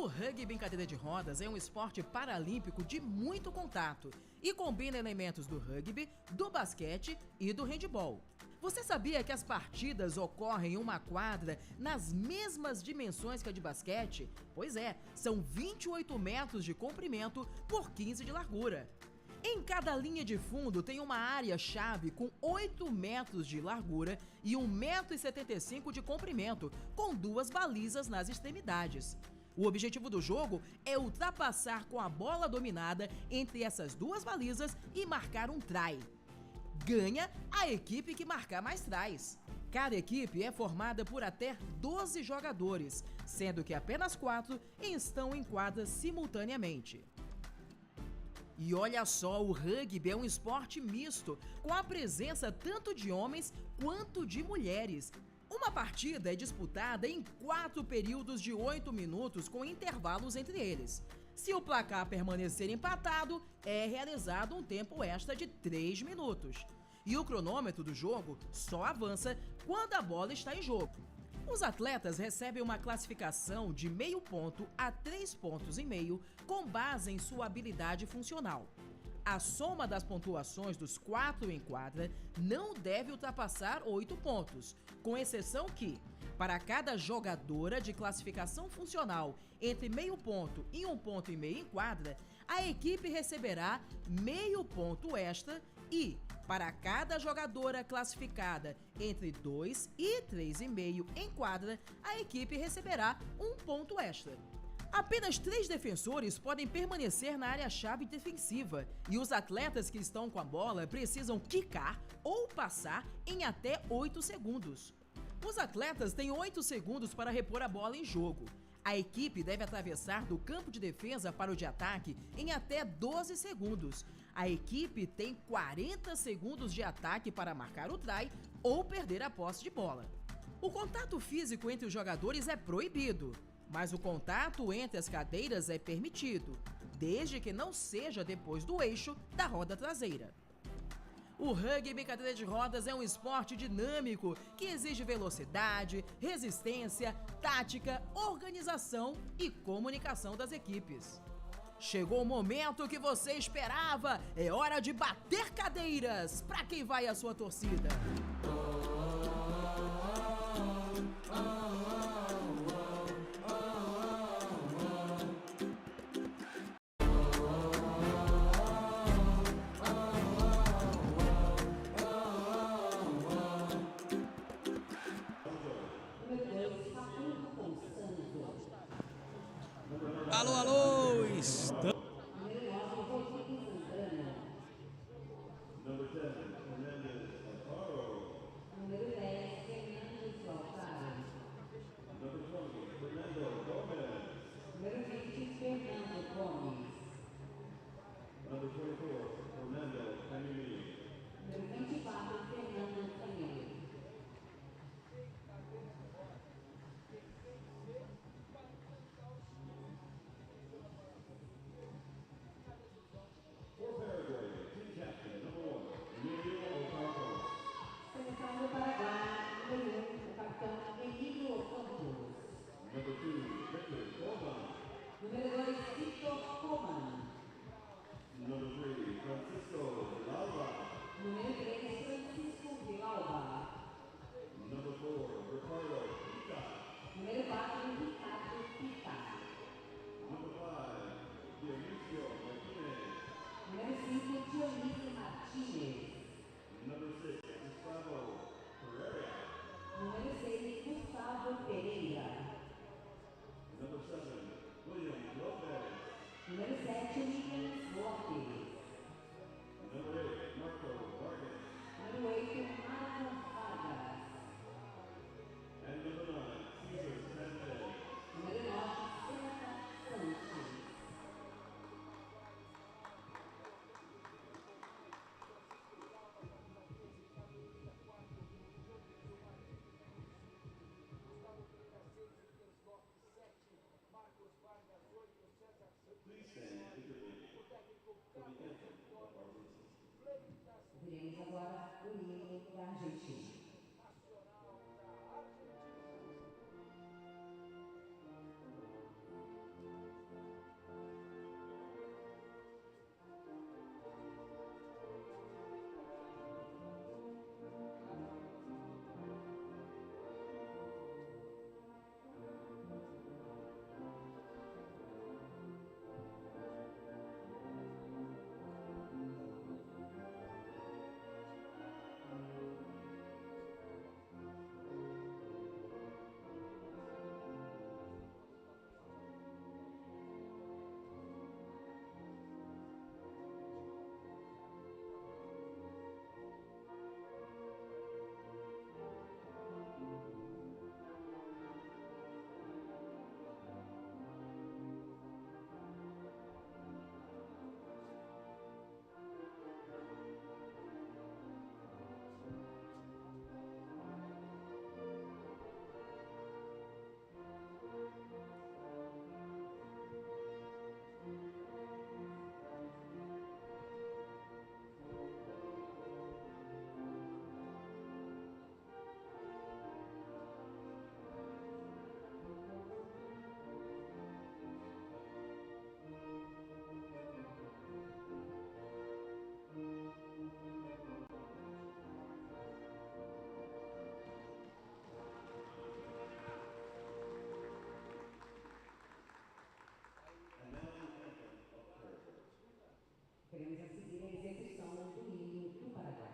rugby em cadeira de rodas é um esporte paralímpico de muito contato e combina elementos do rugby, do basquete e do handebol. Você sabia que as partidas ocorrem em uma quadra nas mesmas dimensões que a de basquete? Pois é, são 28 metros de comprimento por 15 de largura. Em cada linha de fundo tem uma área-chave com 8 metros de largura e 1,75 m de comprimento, com 2 balizas nas extremidades. O objetivo do jogo é ultrapassar com a bola dominada entre essas 2 balizas e marcar um try. Ganha a equipe que marcar mais tries. Cada equipe é formada por até 12 jogadores, sendo que apenas 4 estão em quadra simultaneamente. E olha só, o rugby é um esporte misto, com a presença tanto de homens quanto de mulheres. Uma partida é disputada em 4 períodos de 8 minutos com intervalos entre eles. Se o placar permanecer empatado, é realizado um tempo extra de 3 minutos. E o cronômetro do jogo só avança quando a bola está em jogo. Os atletas recebem uma classificação de meio ponto a 3,5 pontos com base em sua habilidade funcional. A soma das pontuações dos 4 em quadra não deve ultrapassar 8 pontos, com exceção que, para cada jogadora de classificação funcional entre meio ponto e 1,5 ponto em quadra, a equipe receberá meio ponto extra e, para cada jogadora classificada entre 2 e 3,5 em quadra, a equipe receberá 1 ponto extra. Apenas 3 defensores podem permanecer na área-chave defensiva e os atletas que estão com a bola precisam quicar ou passar em até 8 segundos. Os atletas têm 8 segundos para repor a bola em jogo. A equipe deve atravessar do campo de defesa para o de ataque em até 12 segundos. A equipe tem 40 segundos de ataque para marcar o try ou perder a posse de bola. O contato físico entre os jogadores é proibido, mas o contato entre as cadeiras é permitido, desde que não seja depois do eixo da roda traseira. O rugby em cadeira de rodas é um esporte dinâmico que exige velocidade, resistência, tática, organização e comunicação das equipes. Chegou o momento que você esperava! É hora de bater cadeiras! Para quem vai a sua torcida? Alô, alô! Estamos... Número 10, Fernando Saltaro. Número 20, Fernando Gomes. Número 24, Fernando Camilo. Seleção do Paraguai, número 1, o capitão Emílio Campos. Número 2, Victor Coman. Número 3, Francisco Villalba. Número 4, Ricardo Pita. Número 5, Dionísio Martínez. Número 6, Gustavo Pereira. Número 7, William Lopes. Número 8, Marcos Vargas. Número 9, César Santos. Veremos agora o hino da Argentina. Teremos a seguir a execução do hino do Paraguai.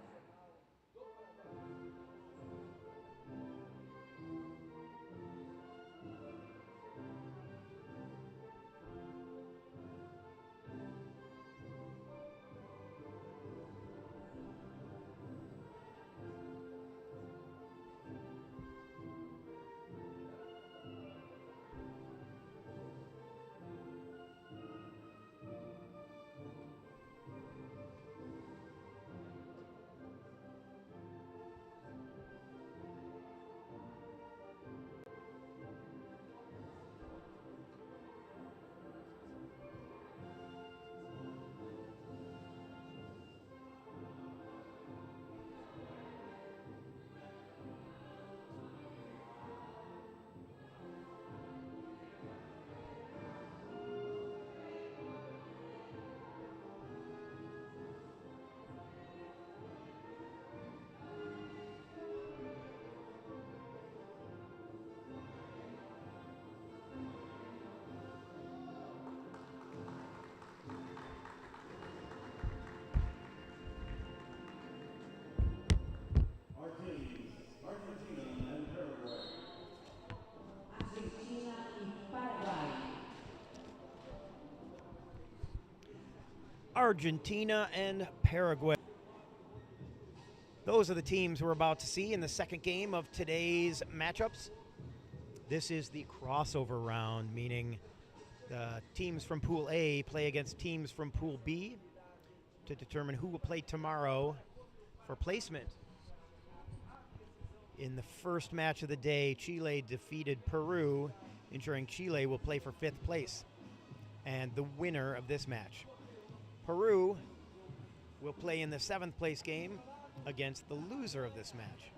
Argentina e Paraguai. Argentina and Paraguay. Those are the teams we're about to see in the second game of today's matchups. This is the crossover round, meaning the teams from Pool A play against teams from Pool B to determine who will play tomorrow for placement. In the first match of the day, Chile defeated Peru, ensuring Chile will play for 5th place. And the winner of this match, Peru, will play in the 7th place game against the loser of this match.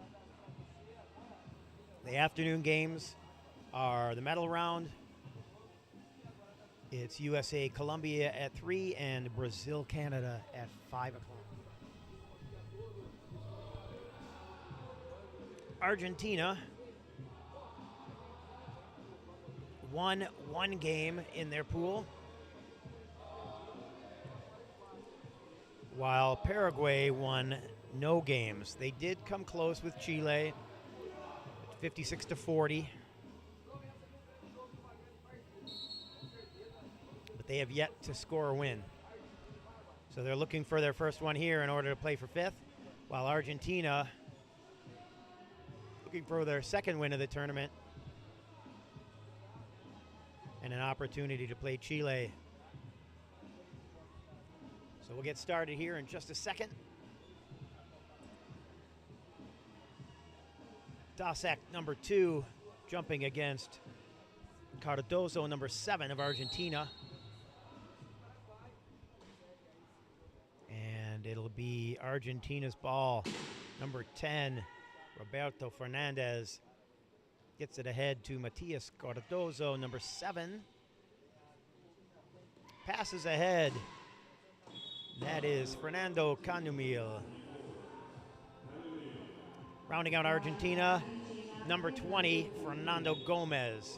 The afternoon games are the medal round. It's USA-Colombia at 3 and Brazil-Canada at 5 o'clock. Argentina won one game in their pool, while Paraguay won no games. They did come close with Chile, 56-40, but they have yet to score a win. So they're looking for their first one here in order to play for 5th, while Argentina looking for their second win of the tournament and an opportunity to play Chile. So we'll get started here in just a second. Dasak, number 2, jumping against Cardoso, number 7 of Argentina. And it'll be Argentina's ball, number 10, Roberto Fernandez. Gets it ahead to Matias Cardoso, number 7. Passes ahead. That is Fernando Canumil. Rounding out Argentina, number 20, Fernando Gomez.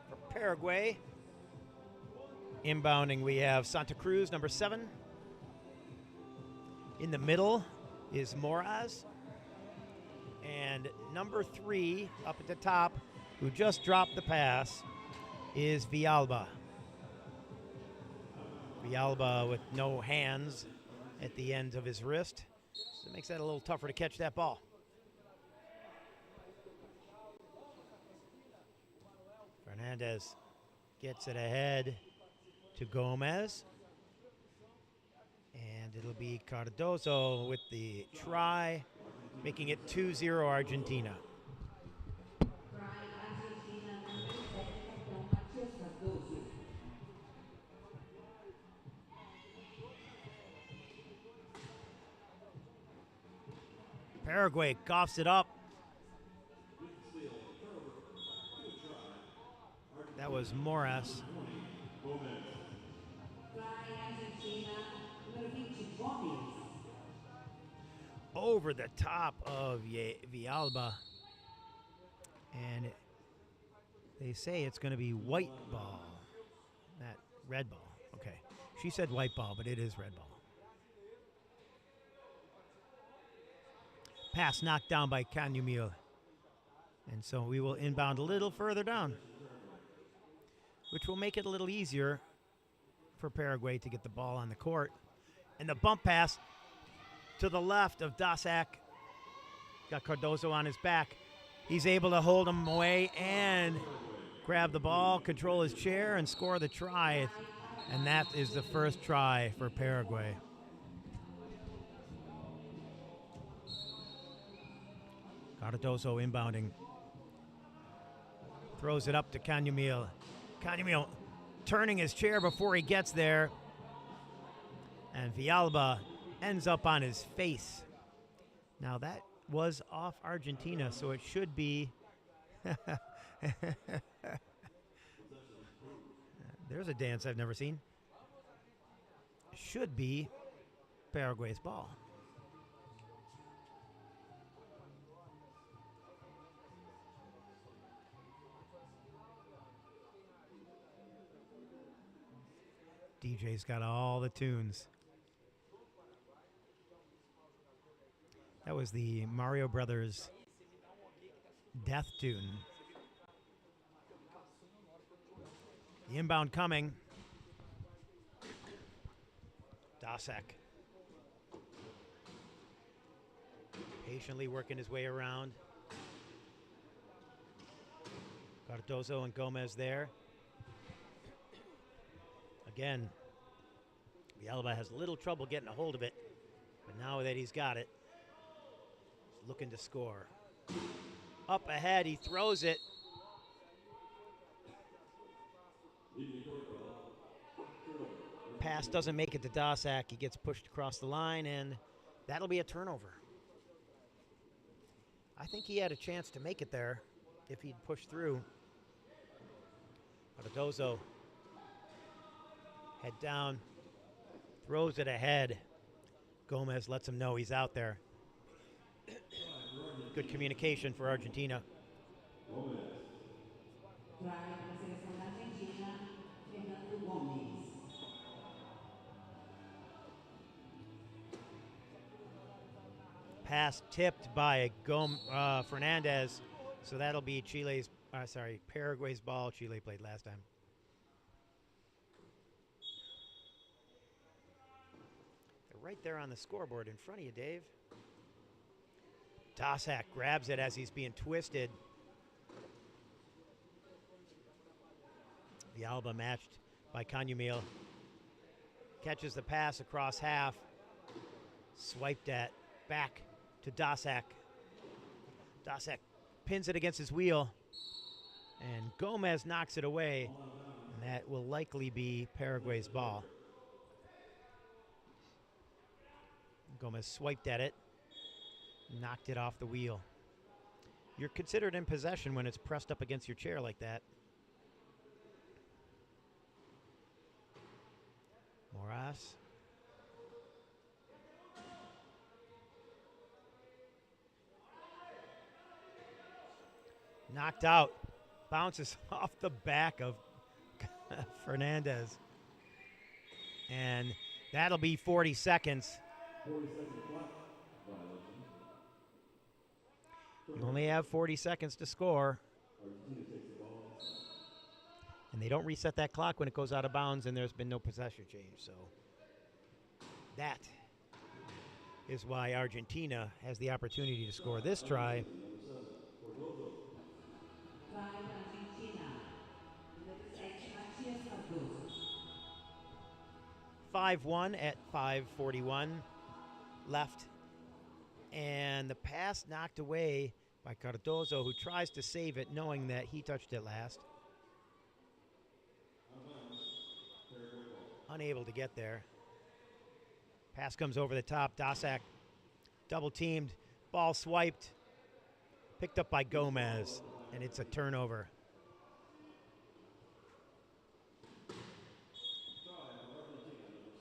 For Paraguay, inbounding we have Santa Cruz, number 7. In the middle is Moraz. And number 3, up at the top, who just dropped the pass, is Villalba. Villalba with no hands at the ends of his wrist. So it makes that a little tougher to catch that ball. Fernandez gets it ahead to Gomez. And it'll be Cardoso with the try, making it 2-0 Argentina. Paraguay coughs it up. That was Moras. Over the top of Villalba. And they say it's going to be white ball, not red ball. Okay. She said white ball, but it is red ball. Pass knocked down by Canyumil. And so we will inbound a little further down, which will make it a little easier for Paraguay to get the ball on the court. And the bump pass to the left of Dasak. Got Cardozo on his back. He's able to hold him away and grab the ball, control his chair, and score the try. And that is the first try for Paraguay. Cardozo inbounding. Throws it up to Canyumil. Canyumil turning his chair before he gets there. And Villalba ends up on his face. Now that was off Argentina, so it should be... There's a dance I've never seen. Should be Paraguay's ball. DJ's got all the tunes. That was the Mario Brothers death tune. The inbound coming. Dasak. Patiently working his way around. Cardozo and Gomez there. Again, Villalba has a little trouble getting a hold of it, but now that he's got it, he's looking to score. Up ahead, he throws it. Pass doesn't make it to Dasak. He gets pushed across the line, and that'll be a turnover. I think he had a chance to make it there if he'd pushed through. Cardozo, head down, throws it ahead. Gomez lets him know he's out there. Good communication for Argentina. Pass tipped by Fernandez, so that'll be Paraguay's ball. Chile played last time. They're right there on the scoreboard in front of you, Dave. Dasak grabs it as he's being twisted. Villalba matched by Canyumil. Catches the pass across half. Swiped at back to Dasak. Dasak pins it against his wheel. And Gomez knocks it away. And that will likely be Paraguay's ball. Gomez swiped at it. Knocked it off the wheel. You're considered in possession when it's pressed up against your chair like that. Moras. Knocked out. Bounces off the back of Fernandez. And that'll be 40 seconds. You only have 40 seconds to score. And they don't reset that clock when it goes out of bounds, and there's been no possession change. So that is why Argentina has the opportunity to score this try. 5-1 at 5:41 left. And the pass knocked away by Cardozo, who tries to save it, knowing that he touched it last. Unable to get there. Pass comes over the top. Dasak double teamed. Ball swiped. Picked up by Gomez. And it's a turnover.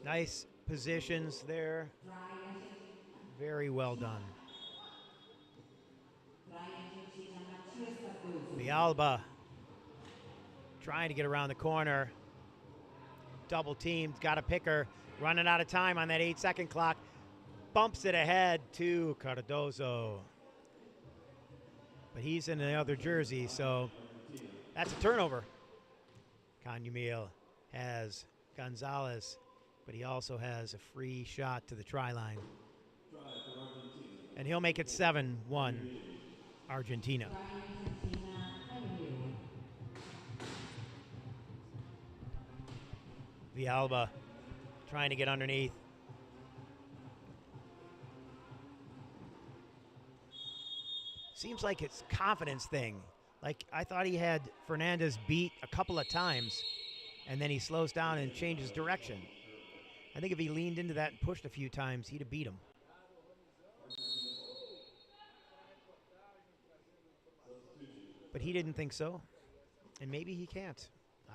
Nice positions there. Very well done. Villalba trying to get around the corner. double teamed, got a picker, running out of time on that 8-second clock. Bumps it ahead to Cardozo. But he's in the other jersey, so that's a turnover. Canyamil has Gonzalez, but he also has a free shot to the try line. And he'll make it 7-1, Argentina. Villalba trying to get underneath. Seems like it's a confidence thing. Like, I thought he had Fernandez beat a couple of times, and then he slows down and changes direction. I think if he leaned into that and pushed a few times, he'd have beat him. But he didn't think so, and maybe he can't.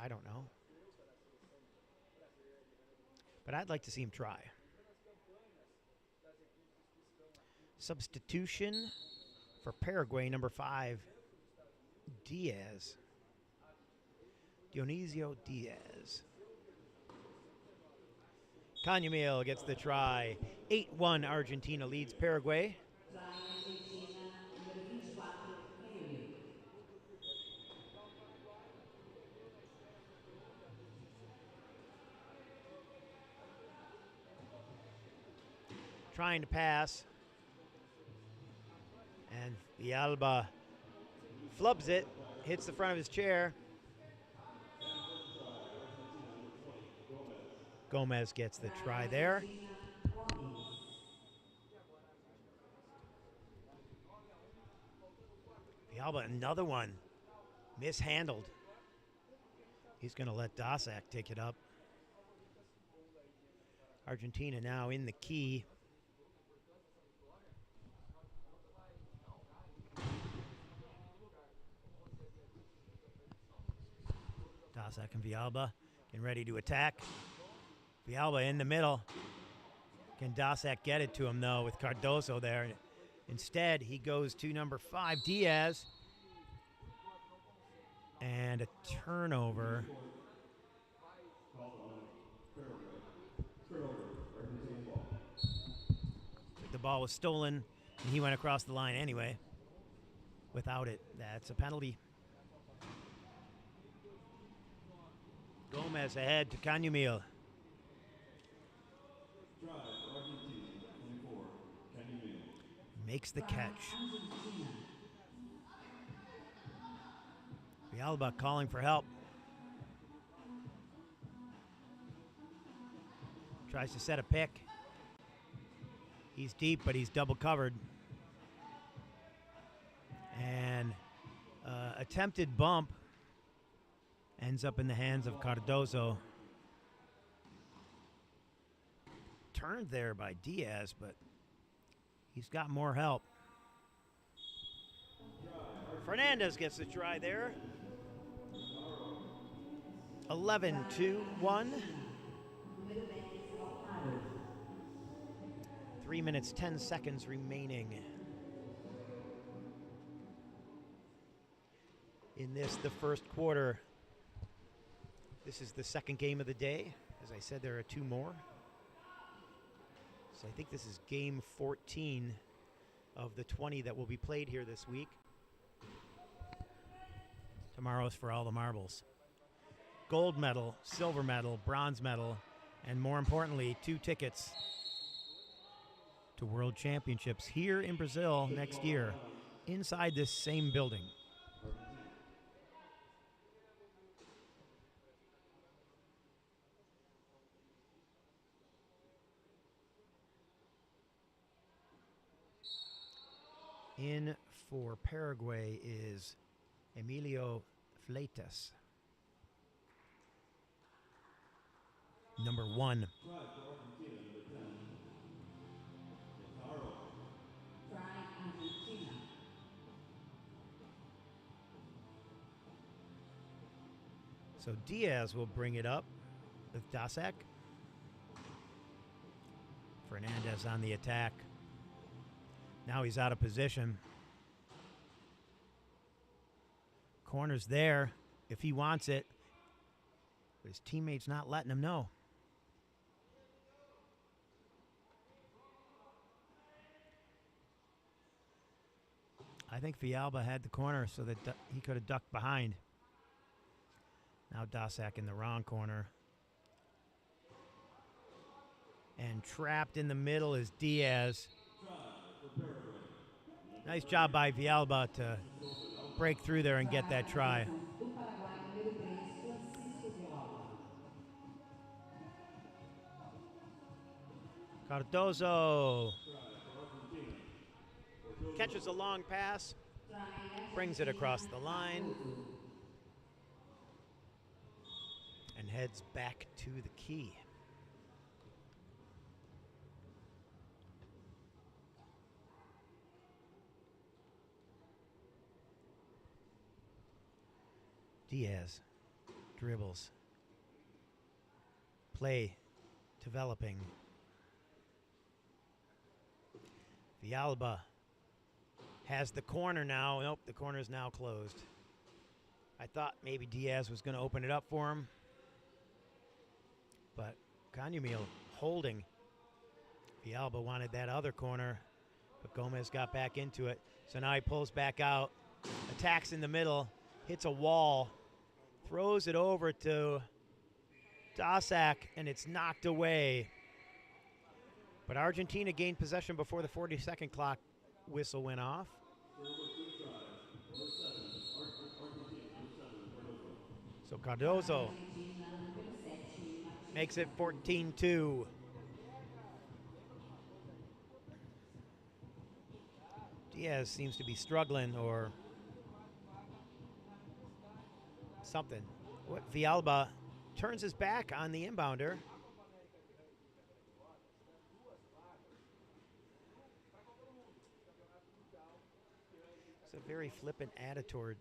I don't know. But I'd like to see him try. Substitution for Paraguay, number 5, Diaz. Dionisio Diaz. Canyamil gets the try. 8-1, Argentina leads Paraguay. Trying to pass. And Villalba flubs it, hits the front of his chair. Gomez gets the try there. Villalba, another one. Mishandled. He's going to let Dasak take it up. Argentina now in the key. Dasak and Villalba getting ready to attack. Villalba in the middle. Can Dasak get it to him, though, with Cardozo there? Instead, he goes to number 5, Diaz. And a turnover. The ball was stolen, and he went across the line anyway. Without it, that's a penalty. Gomez ahead to Canyamil. Makes the catch. Villalba calling for help. Tries to set a pick. He's deep, but he's double covered. And attempted bump ends up in the hands of Cardozo. Turned there by Diaz, but he's got more help. Fernandez gets the try there. 11-1. 3 minutes, 10 seconds remaining. In this, the first quarter. This is the second game of the day. As I said, there are 2 more. So I think this is game 14 of the 20 that will be played here this week. Tomorrow's for all the marbles. Gold medal, silver medal, bronze medal, and more importantly, 2 tickets to World Championships here in Brazil next year, inside this same building. In for Paraguay is Emilio Fleitas, number 1. So Diaz will bring it up with Dasak. Fernandez on the attack. Now he's out of position. Corner's there if he wants it. But his teammates not letting him know. I think Villalba had the corner so that he could have ducked behind. Now Dasak in the wrong corner. And trapped in the middle is Diaz. Nice job by Villalba to break through there and get that try. Cardozo catches a long pass, brings it across the line, and heads back to the key. Diaz dribbles. Play developing. Villalba has the corner now. Nope, the corner is now closed. I thought maybe Diaz was going to open it up for him. But Canyamil holding. Villalba wanted that other corner, but Gomez got back into it. So now he pulls back out, attacks in the middle, hits a wall, throws it over to Dasak, and it's knocked away. But Argentina gained possession before the 40-second clock whistle went off. So Cardozo makes it 14-2. Diaz seems to be struggling or something. Villalba turns his back on the inbounder. It's a very flippant attitude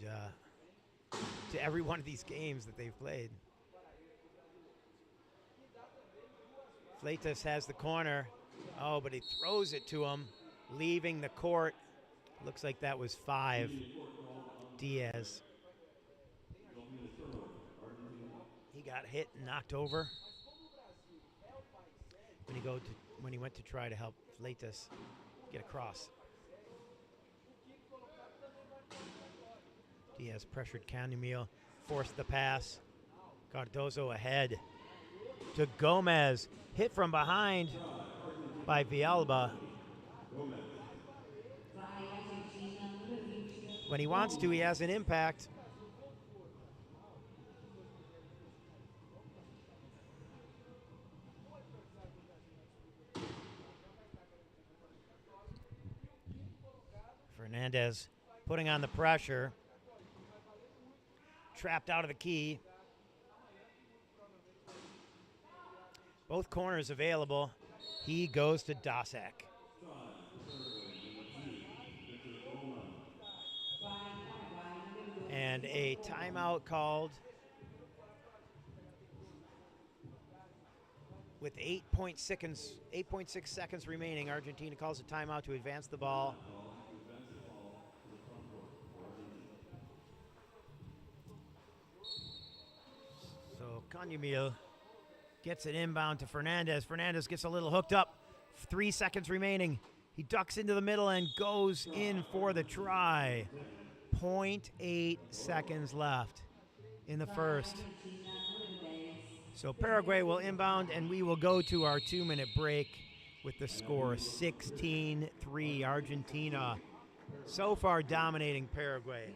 to every one of these games that they've played. Fleitas has the corner. Oh, but he throws it to him, leaving the court. Looks like that was 5. Diaz. He got hit and knocked over when he went to try to help Fleitas get across. Diaz pressured Canyamil, forced the pass. Cardozo ahead to Gomez. Hit from behind by Villalba. When he wants to, he has an impact. Fernandez putting on the pressure. Trapped out of the key. Both corners available. He goes to Dasak. And a timeout called with 8.6 seconds remaining. Argentina calls a timeout to advance the ball. So Canyamil gets it inbound to Fernandez. Fernandez gets a little hooked up. 3 seconds remaining. He ducks into the middle and goes in for the try. 0.8 seconds left in the first. So Paraguay will inbound, and we will go to our 2-minute break with the score 16-3 Argentina. So far dominating Paraguay.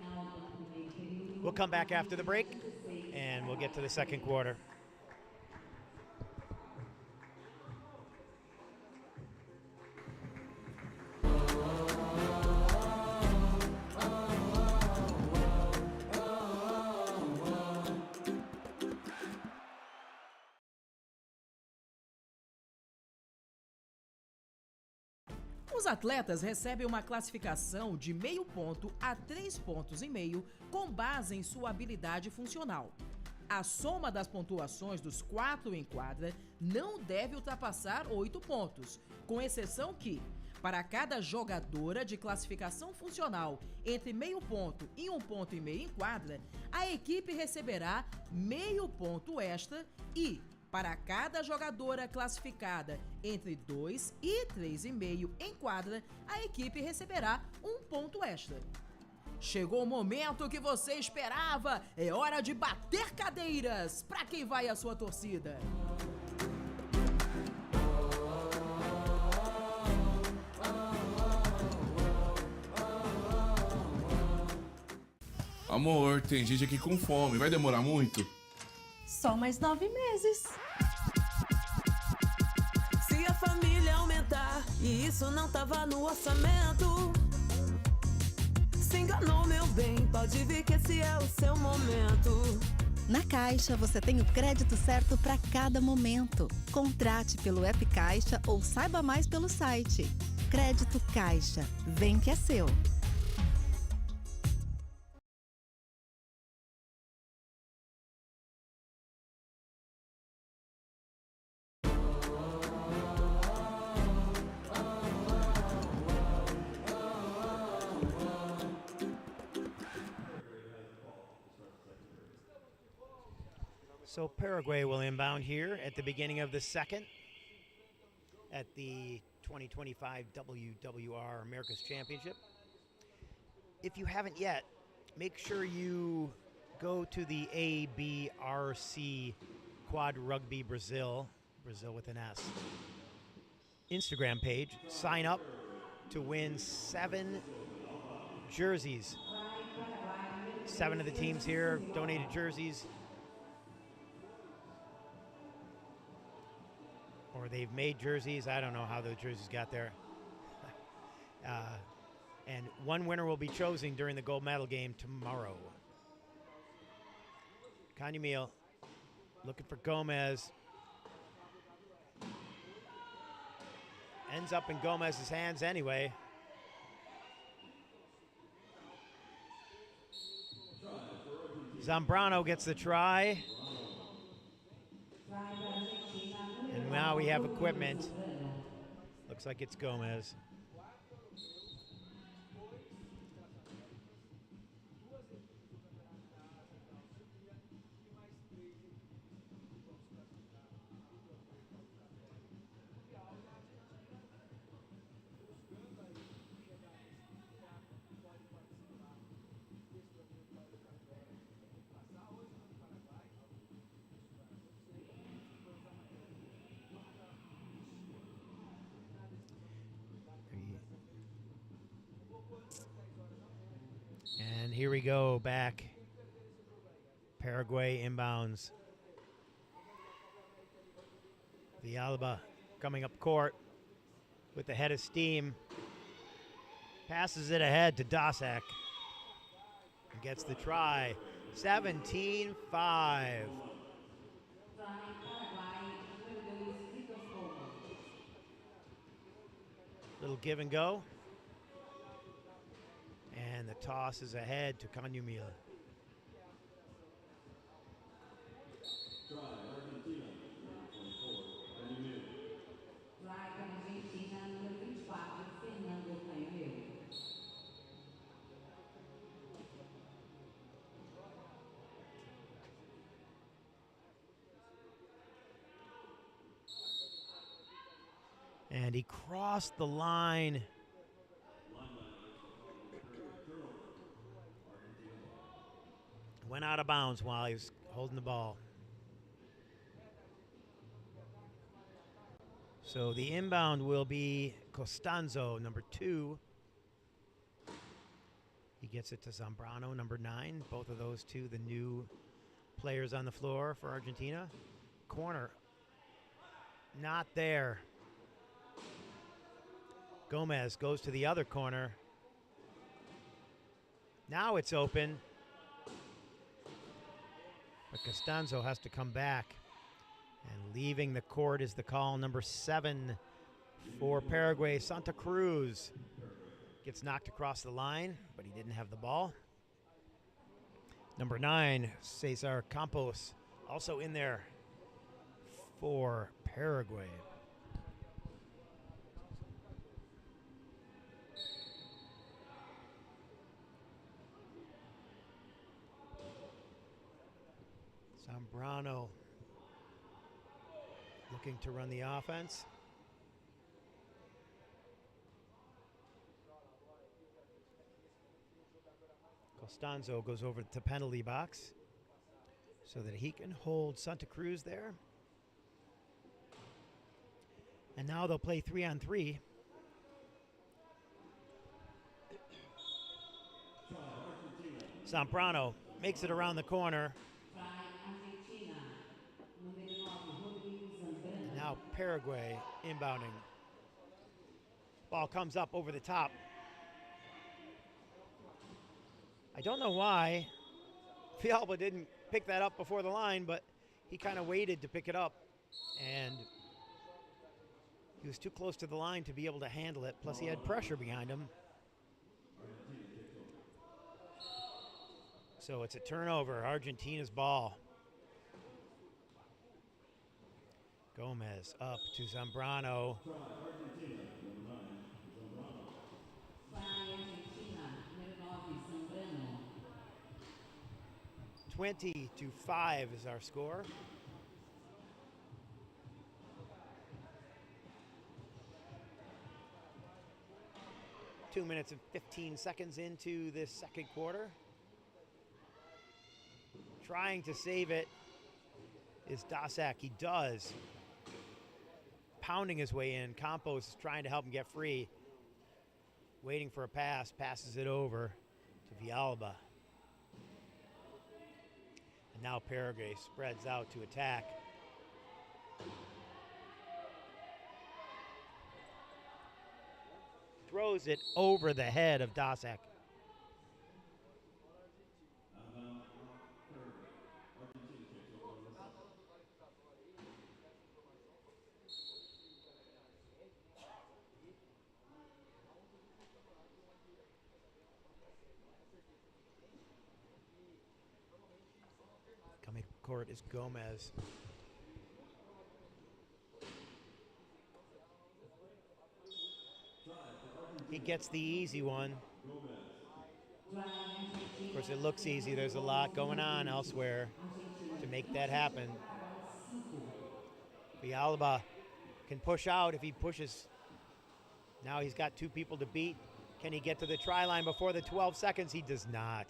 We'll come back after the break, and we'll get to the second quarter. Os atletas recebem uma classificação de meio ponto a 3,5 pontos com base em sua habilidade funcional. A soma das pontuações dos 4 em quadra não deve ultrapassar 8 pontos, com exceção que, Para cada jogadora de classificação funcional entre meio ponto e 1,5 ponto em quadra, a equipe receberá meio ponto extra e, para cada jogadora classificada entre 2 e 3,5 em quadra, a equipe receberá 1 ponto extra. Chegou o momento que você esperava! É hora de bater cadeiras! Para quem vai a sua torcida? Amor, tem gente aqui com fome. Vai demorar muito? Só mais 9 meses. Se a família aumentar e isso não tava no orçamento, se enganou, meu bem, pode vir que esse é o seu momento. Na Caixa, você tem o crédito certo para cada momento. Contrate pelo app Caixa ou saiba mais pelo site. Crédito Caixa. Vem que é seu. So Paraguay will inbound here at the beginning of the second at the 2025 WWR America's Championship. If you haven't yet, make sure you go to the ABRC Quad Rugby Brazil with an S, Instagram page. Sign up to win 7 jerseys. 7 of the teams here donated jerseys. Or they've made jerseys. I don't know how those jerseys got there. And one winner will be chosen during the gold medal game tomorrow. Canyamil looking for Gomez. Ends up in Gomez's hands anyway. Zambrano gets the try. And now we have equipment. Looks like it's Gomez. And here we go, back. Paraguay inbounds. Villalba coming up court with the head of steam. Passes it ahead to Dosak. And gets the try. 17-5. Little give and go. And the toss is ahead to Canyamil. And he crossed the line. Went out of bounds while he was holding the ball. So the inbound will be Costanzo, number 2. He gets it to Zambrano, number 9. Both of those two, the new players on the floor for Argentina. Corner. Not there. Gomez goes to the other corner. Now it's open. But Costanzo has to come back. And leaving the court is the call, number 7 for Paraguay. Santa Cruz gets knocked across the line, but he didn't have the ball. Number 9, Cesar Campos, also in there for Paraguay. Zambrano looking to run the offense. Costanzo goes over to the penalty box so that he can hold Santa Cruz there. And now they'll play 3-on-3. Zambrano makes it around the corner. Now Paraguay inbounding. Ball comes up over the top. I don't know why Fialba didn't pick that up before the line, but he kind of waited to pick it up, and he was too close to the line to be able to handle it. Plus, he had pressure behind him. So it's a turnover, Argentina's ball. Gomez up to Zambrano. 20-5 is our score. Two minutes and 15 seconds into this second quarter. Trying to save it is Dasak. He does. Pounding his way in. Campos is trying to help him get free. Waiting for a pass. Passes it over to Villalba. And now Paraguay spreads out to attack. Throws it over the head of Dasak. Coming to court is Gomez. He gets the easy one. Of course, it looks easy. There's a lot going on elsewhere to make that happen. Villalba can push out if he pushes. Now he's got two people to beat. Can he get to the try line before the 12 seconds? He does not.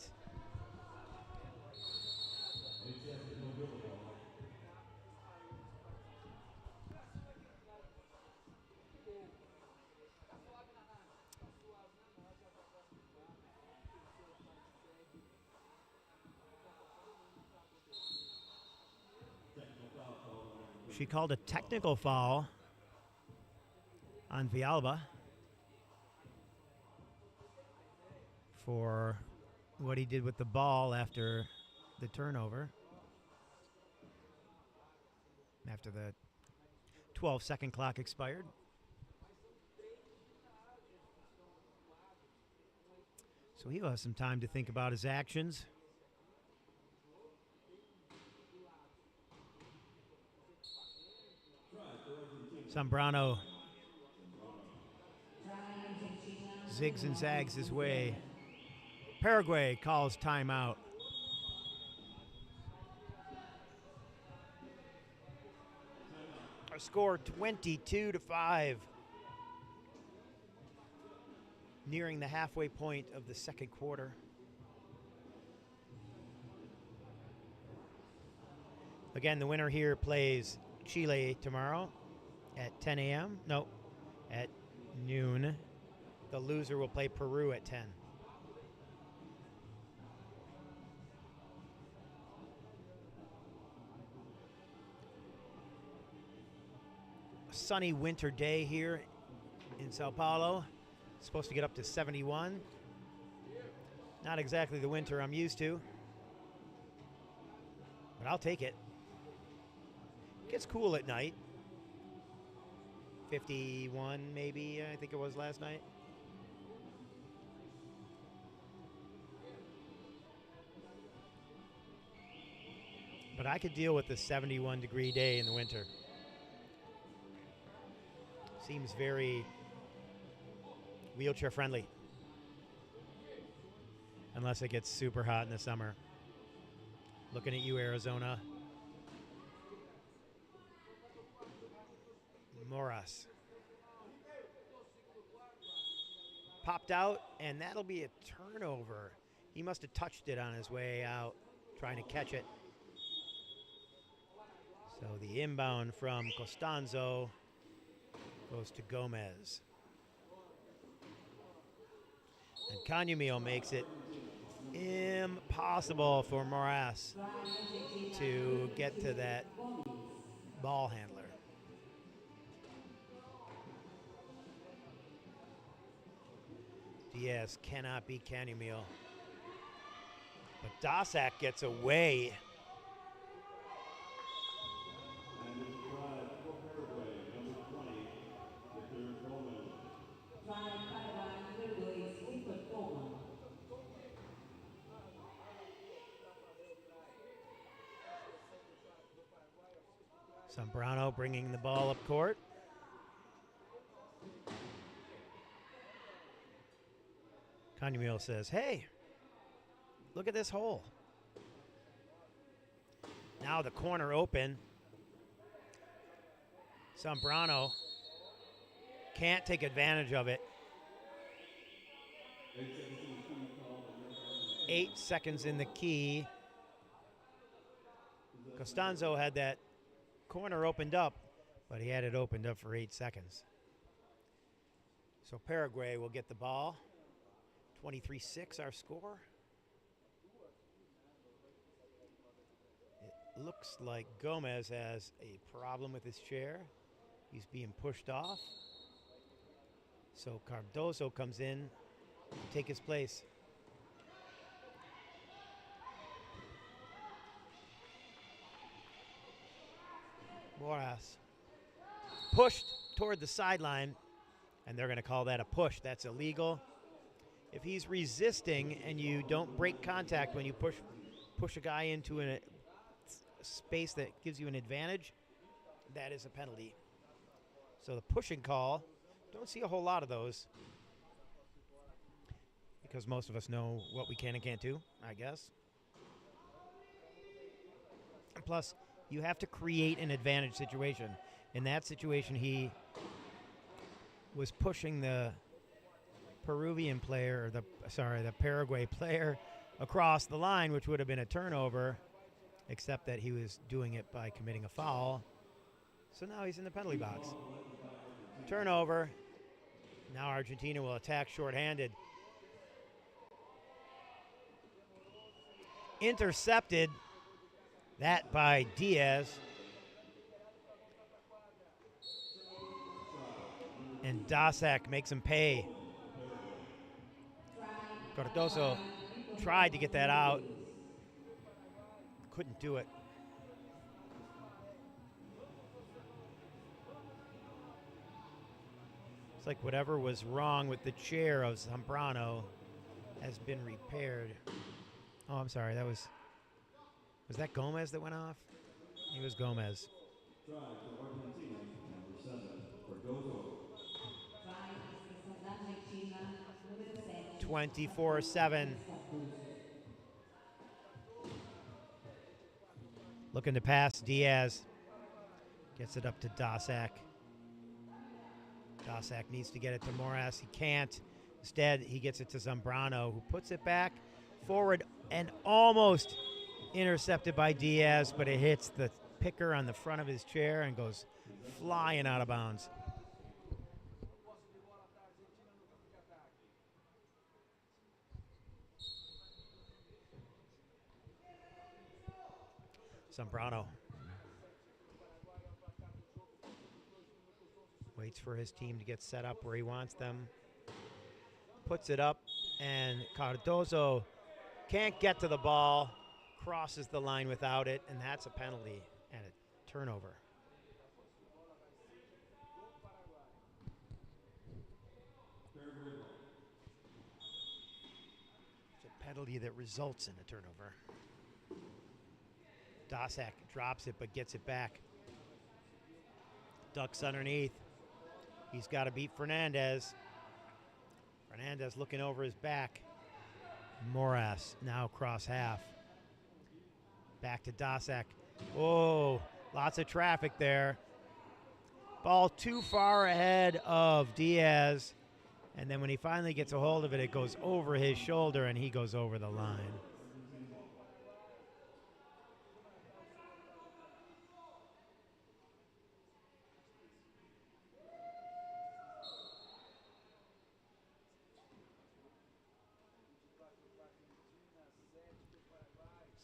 She called a technical foul on Villalba for what he did with the ball after the turnover. After the 12-second clock expired. So he'll have some time to think about his actions. Zambrano zigs and zags his way. Paraguay calls timeout. Our score 22-5. Nearing the halfway point of the second quarter. Again, the winner here plays Chile tomorrow at 10 a.m. No, at noon. The loser will play Peru at 10. A sunny winter day here in São Paulo. It's supposed to get up to 71. Not exactly the winter I'm used to, but I'll take it. It gets cool at night. 51 maybe, I think it was last night. But I could deal with the 71-degree day in the winter. Seems very wheelchair friendly. Unless it gets super hot in the summer. Looking at you, Arizona. Moras. Popped out, and that'll be a turnover. He must have touched it on his way out, trying to catch it. So the inbound from Costanzo goes to Gomez. And Canyamil makes it impossible for Moras to get to that ball handler. Diaz cannot beat Canyamil. But Dasak gets away. Zambrano bringing the ball up court. Canyamil says, hey, look at this hole. Now the corner open. Zambrano can't take advantage of it. 8 seconds in the key. Costanzo had that corner opened up, but he had it opened up for 8 seconds. So Paraguay will get the ball. 23-6 our score. It looks like Gomez has a problem with his chair. He's being pushed off. So Cardoso comes in to take his place. Moras pushed toward the sideline, and they're going to call that a push. That's illegal. If he's resisting and you don't break contact when you push a guy into a space that gives you an advantage, that is a penalty. So the pushing call, don't see a whole lot of those because most of us know what we can and can't do, I guess. And plus, you have to create an advantage situation. In that situation, he was pushing the Peruvian player, or the Paraguay player across the line, which would have been a turnover, except that he was doing it by committing a foul. So now he's in the penalty box. Turnover. Now Argentina will attack shorthanded. Intercepted. That by Diaz. And Dasak makes him pay. Cardoso tried to get that out. Couldn't do it. It's like whatever was wrong with the chair of Zambrano has been repaired. Oh, I'm sorry. Was that Gomez that went off? He was Gomez. 24-7. Looking to pass, Diaz gets it up to Dasak. Dasak needs to get it to Moras. He can't. Instead, he gets it to Zambrano, who puts it back forward and almost intercepted by Diaz, but it hits the picker on the front of his chair and goes flying out of bounds. Zambrano waits for his team to get set up where he wants them. Puts it up, and Cardoso can't get to the ball. Crosses the line without it, and that's a penalty and a turnover. It's a penalty that results in a turnover. Dasak drops it but gets it back. Ducks underneath. He's got to beat Fernandez. Fernandez looking over his back. Moras now cross half. Back to Dasak. Oh, lots of traffic there. Ball too far ahead of Diaz. And then when he finally gets a hold of it, it goes over his shoulder and he goes over the line.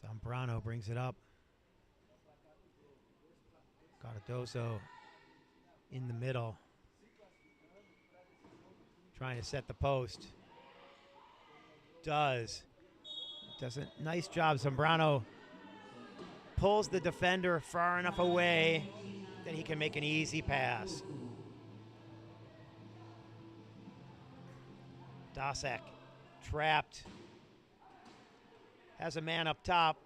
Zambrano brings it up. Cardoso in the middle, trying to set the post. Doesn't. Nice job. Zambrano pulls the defender far enough away that he can make an easy pass. Daszak trapped. Has a man up top.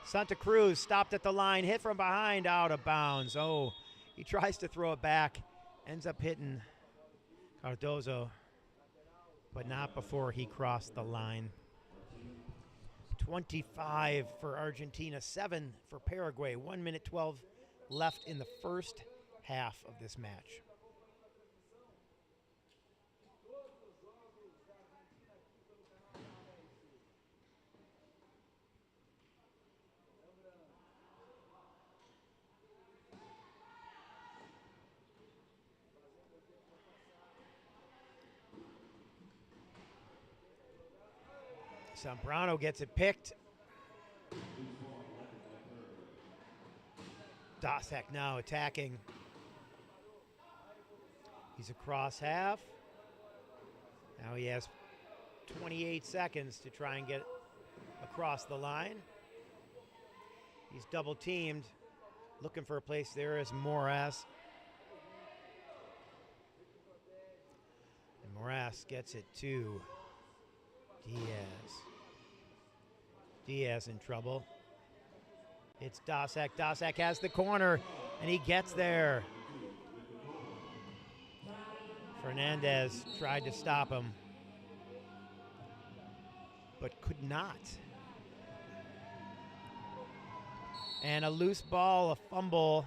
Santa Cruz stopped at the line, hit from behind, out of bounds. Oh, he tries to throw it back, ends up hitting Cardoso, but not before he crossed the line. 25 for Argentina, 7 for Paraguay. 1 minute 12 left in the first half of this match. Zambrano gets it picked. Daszak now attacking. He's across half. Now he has 28 seconds to try and get across the line. He's double teamed. Looking for a place there is Moraz. And Moraz gets it to Diaz. Diaz in trouble. It's Daszak. Daszak has the corner, and he gets there. Fernandez tried to stop him, but could not. And a loose ball, a fumble.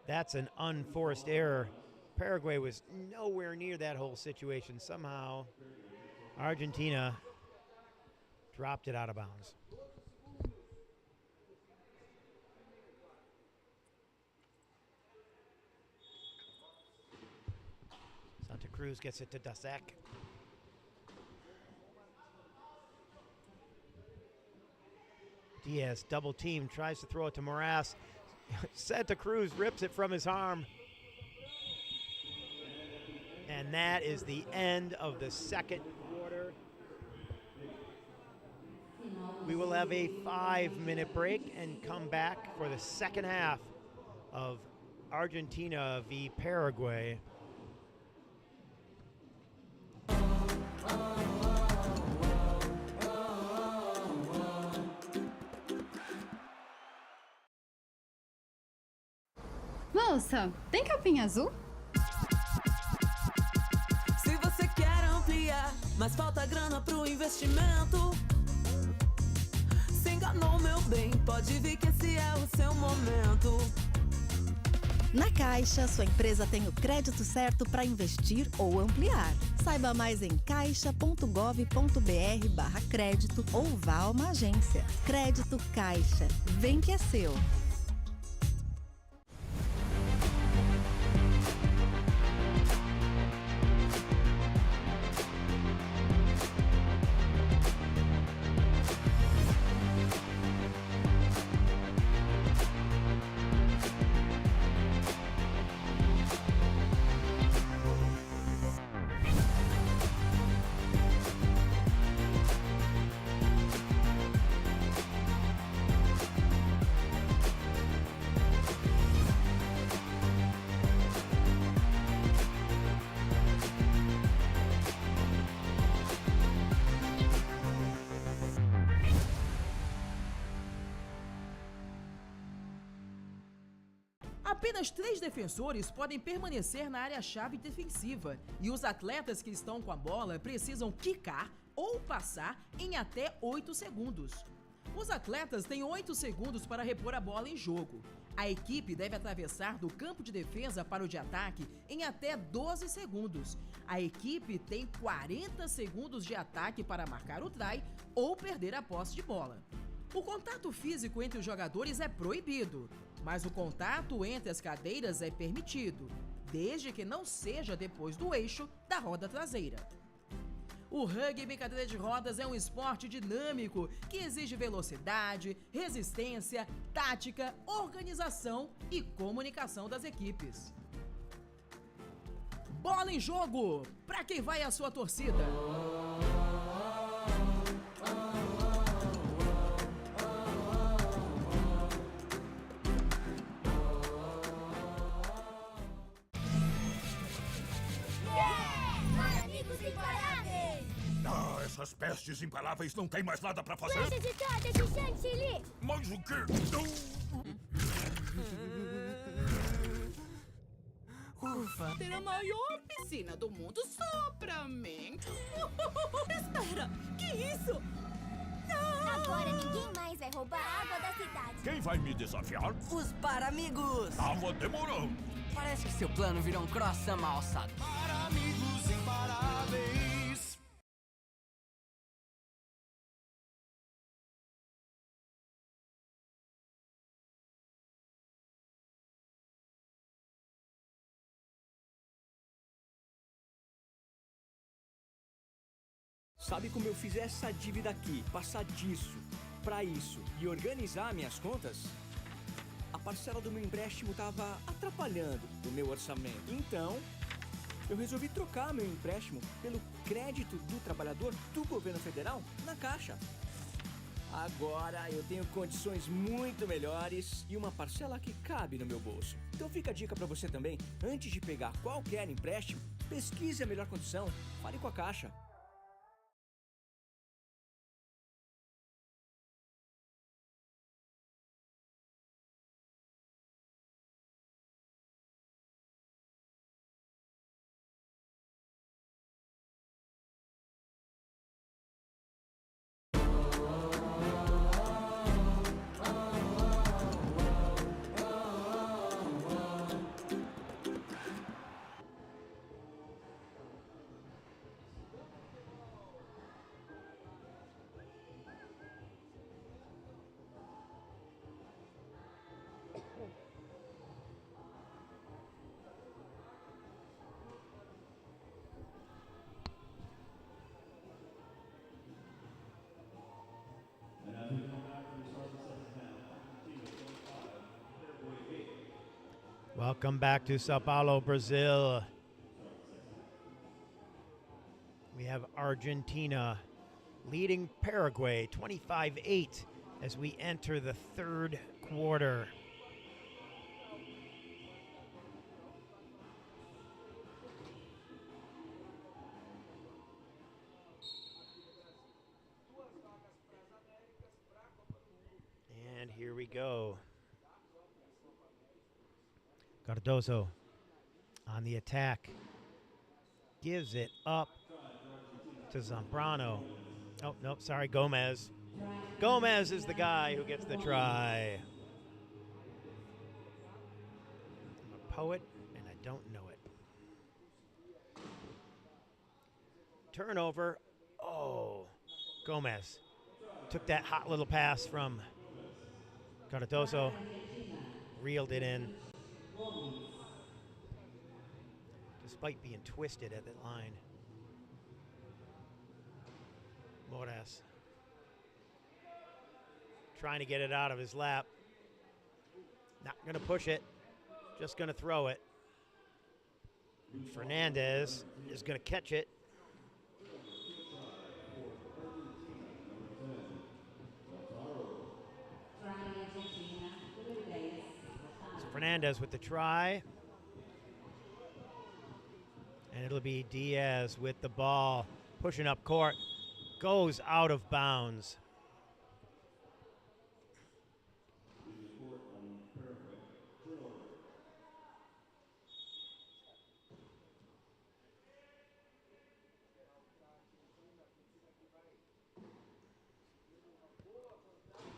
That's an unforced error. Paraguay was nowhere near that whole situation. Somehow, Argentina dropped it out of bounds. Santa Cruz gets it to Daszak. Diaz double team, tries to throw it to Moraz. Santa Cruz rips it from his arm. And that is the end of the second quarter. We will have a 5-minute break and come back for the second half of Argentina v. Paraguay. Moça, tem capinha azul? Se você quer ampliar, mas falta grana pro investimento. Se enganou, meu bem, pode vir que esse é o seu momento. Na Caixa, sua empresa tem o crédito certo para investir ou ampliar. Saiba mais em caixa.gov.br/crédito ou vá a uma agência. Crédito Caixa. Vem que é seu. Apenas 3 defensores podem permanecer na área-chave defensiva e os atletas que estão com a bola precisam quicar ou passar em até 8 segundos. Os atletas têm 8 segundos para repor a bola em jogo. A equipe deve atravessar do campo de defesa para o de ataque em até 12 segundos. A equipe tem 40 segundos de ataque para marcar o try ou perder a posse de bola. O contato físico entre os jogadores é proibido, mas o contato entre as cadeiras é permitido, desde que não seja depois do eixo da roda traseira. O rugby em cadeira de rodas é um esporte dinâmico que exige velocidade, resistência, tática, organização e comunicação das equipes. Bola em jogo! Para quem vai a sua torcida? Essas pestes imparáveis não têm mais nada pra fazer? Lanche de torta de chantilly! Mas o quê? Ufa, ter a maior piscina do mundo só pra mim. Espera, que isso? Não! Agora ninguém mais vai roubar a água da cidade. Quem vai me desafiar? Os Paramigos! Tava demorando. Parece que seu plano virou um croissant mal alçado. Paramigos imparáveis. Sabe como eu fiz essa dívida aqui, passar disso pra isso e organizar minhas contas? A parcela do meu empréstimo estava atrapalhando o meu orçamento. Então, eu resolvi trocar meu empréstimo pelo crédito do trabalhador do governo federal na Caixa. Agora eu tenho condições muito melhores e uma parcela que cabe no meu bolso. Então fica a dica pra você também, antes de pegar qualquer empréstimo, pesquise a melhor condição, fale com a Caixa. Welcome back to São Paulo, Brazil. We have Argentina leading Paraguay 25-8 as we enter the third quarter. And here we go. Cardoso on the attack. Gives it up to Zambrano. Oh, nope, sorry, Gomez. Gomez is the guy who gets the try. I'm a poet, and I don't know it. Turnover. Oh, Gomez took that hot little pass from Cardoso. Reeled it in. Despite being twisted at that line. Moras trying to get it out of his lap. Not going to push it, just going to throw it. Fernandez is going to catch it. So Fernandez with the try. And it'll be Diaz with the ball, pushing up court, goes out of bounds.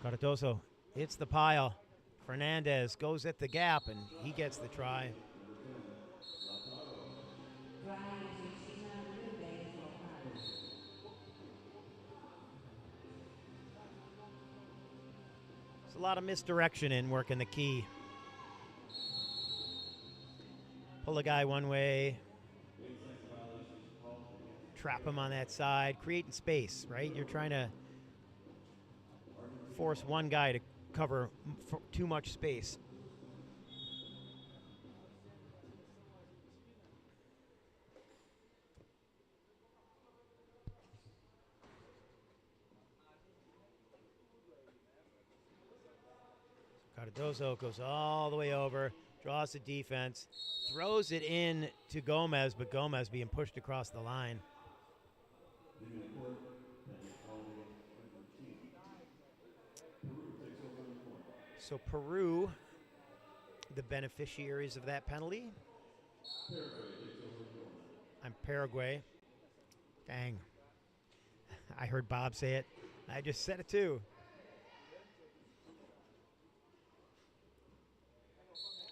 Cardoso hits the pile, Fernandez goes at the gap, and he gets the try. There's a lot of misdirection in working the key. Pull a guy one way, trap him on that side, creating space, right? You're trying to force one guy to cover too much space. Cardozo goes all the way over, draws the defense, throws it in to Gomez, but Gomez being pushed across the line. So Peru, the beneficiaries of that penalty. I'm Paraguay. Dang. I heard Bob say it. I just said it too.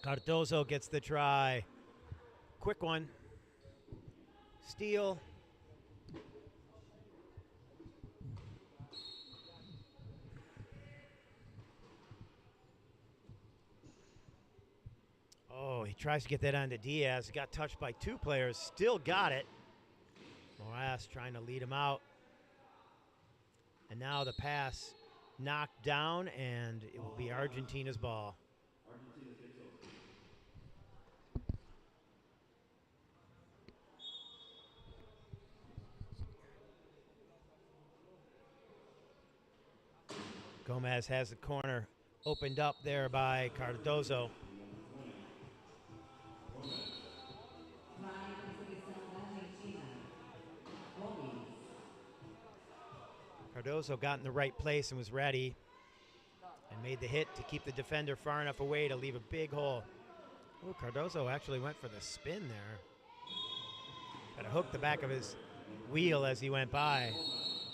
Cardozo gets the try. Quick one. Steal. Oh, he tries to get that onto Diaz. Got touched by two players. Still got it. Moraz trying to lead him out. And now the pass knocked down, and it will be Argentina's ball. Gomez has the corner opened up there by Cardozo. Cardozo got in the right place and was ready and made the hit to keep the defender far enough away to leave a big hole. Oh, Cardozo actually went for the spin there. Got to hook the back of his wheel as he went by.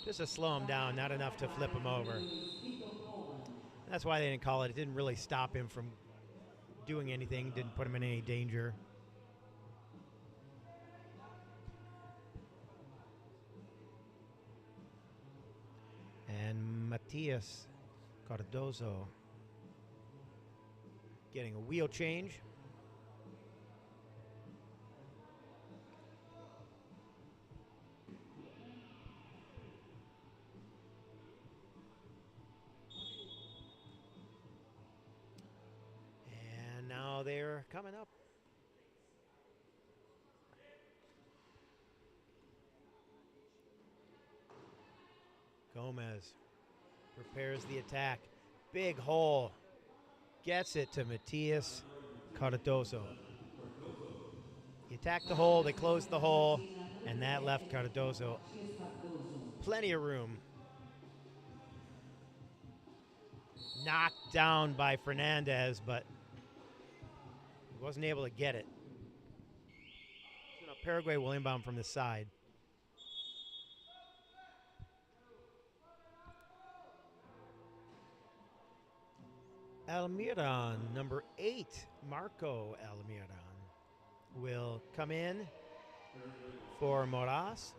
Just to slow him down, not enough to flip him over. That's why they didn't call it. It didn't really stop him from doing anything, didn't put him in any danger. And Matias Cardozo getting a wheel change. And now they're coming up. Gomez prepares the attack. Big hole. Gets it to Matias Cardozo. He attacked the hole, they closed the hole, and that left Cardozo plenty of room. Knocked down by Fernandez, but he wasn't able to get it. So now Paraguay will inbound from the side. Almiron, number 8, Marco Almiron, will come in for Moraz.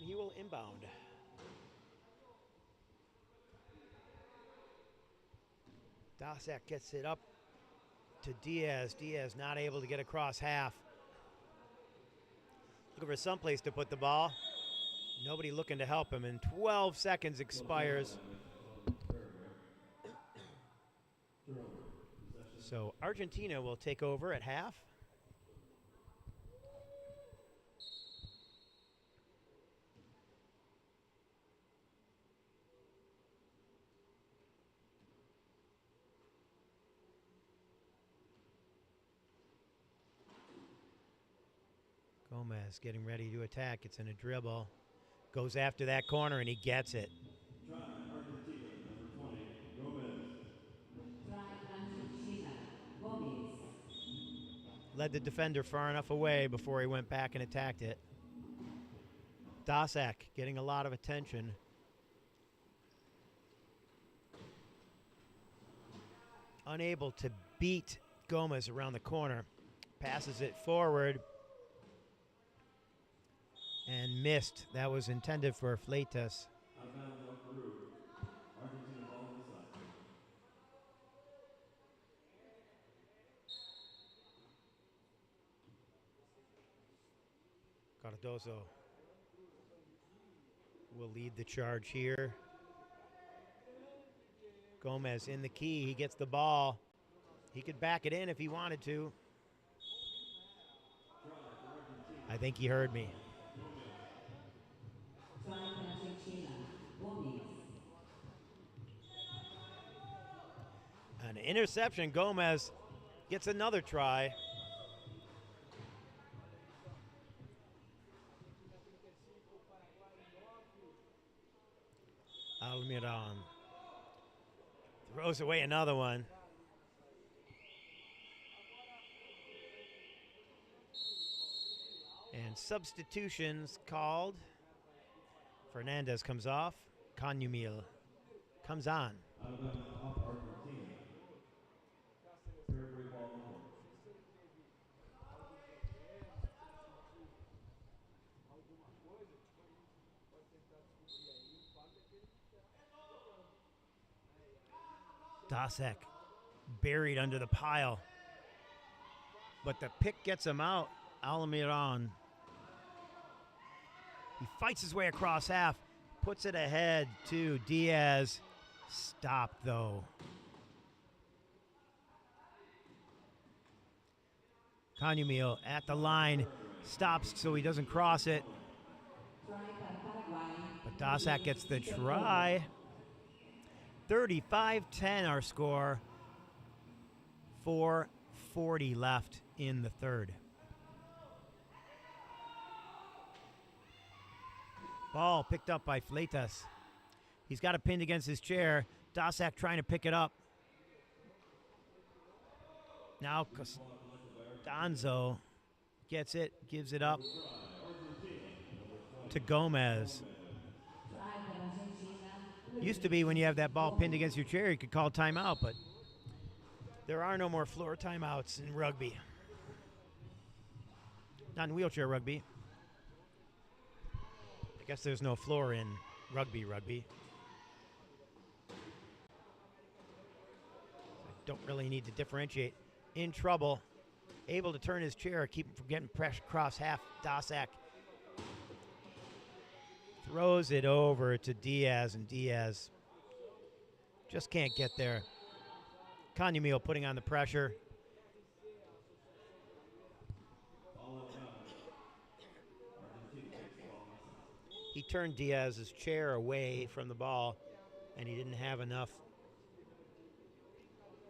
He will inbound. Dasak gets it up to Diaz. Diaz not able to get across half. Looking for someplace to put the ball. Nobody looking to help him, and 12 seconds expires. So Argentina will take over at half. Gomez getting ready to attack. It's in a dribble. Goes after that corner, and he gets it. Try Argentina, number 20, Gomez. Try Argentina, Gomez. Led the defender far enough away before he went back and attacked it. Dasak getting a lot of attention. unable to beat Gomez around the corner. Passes it forward and missed. That was intended for Fleitas. Outbound of Peru. Argentina ball on the side. Cardoso will lead the charge here. Gomez in the key. He gets the ball. He could back it in if he wanted to. I think he heard me. An interception. Gomez gets another try. Almiron throws away another one. And substitutions called. Fernandez comes off. Canyumil comes on. Outbound of Argentina. Paraguay ball on the court. Dasek buried under the pile. But the pick gets him out. Almiron. He fights his way across half. Puts it ahead to Diaz. Stopped though. Canyumil at the line. Stops so he doesn't cross it. But Dasak gets the try. 35-10 our score. 4:40 left in the third. Ball picked up by Fleitas. He's got it pinned against his chair. Dasak trying to pick it up. Now Costanzo gets it, gives it up to Gomez. Used to be when you have that ball pinned against your chair, you could call timeout, but there are no more floor timeouts in rugby. Not in wheelchair rugby. I guess there's no floor in rugby. I don't really need to differentiate. In trouble. Able to turn his chair, keep him from getting pressure across half. Dasak throws it over to Diaz, and Diaz just can't get there. Canyumil putting on the pressure. He turned Diaz's chair away from the ball, and he didn't have enough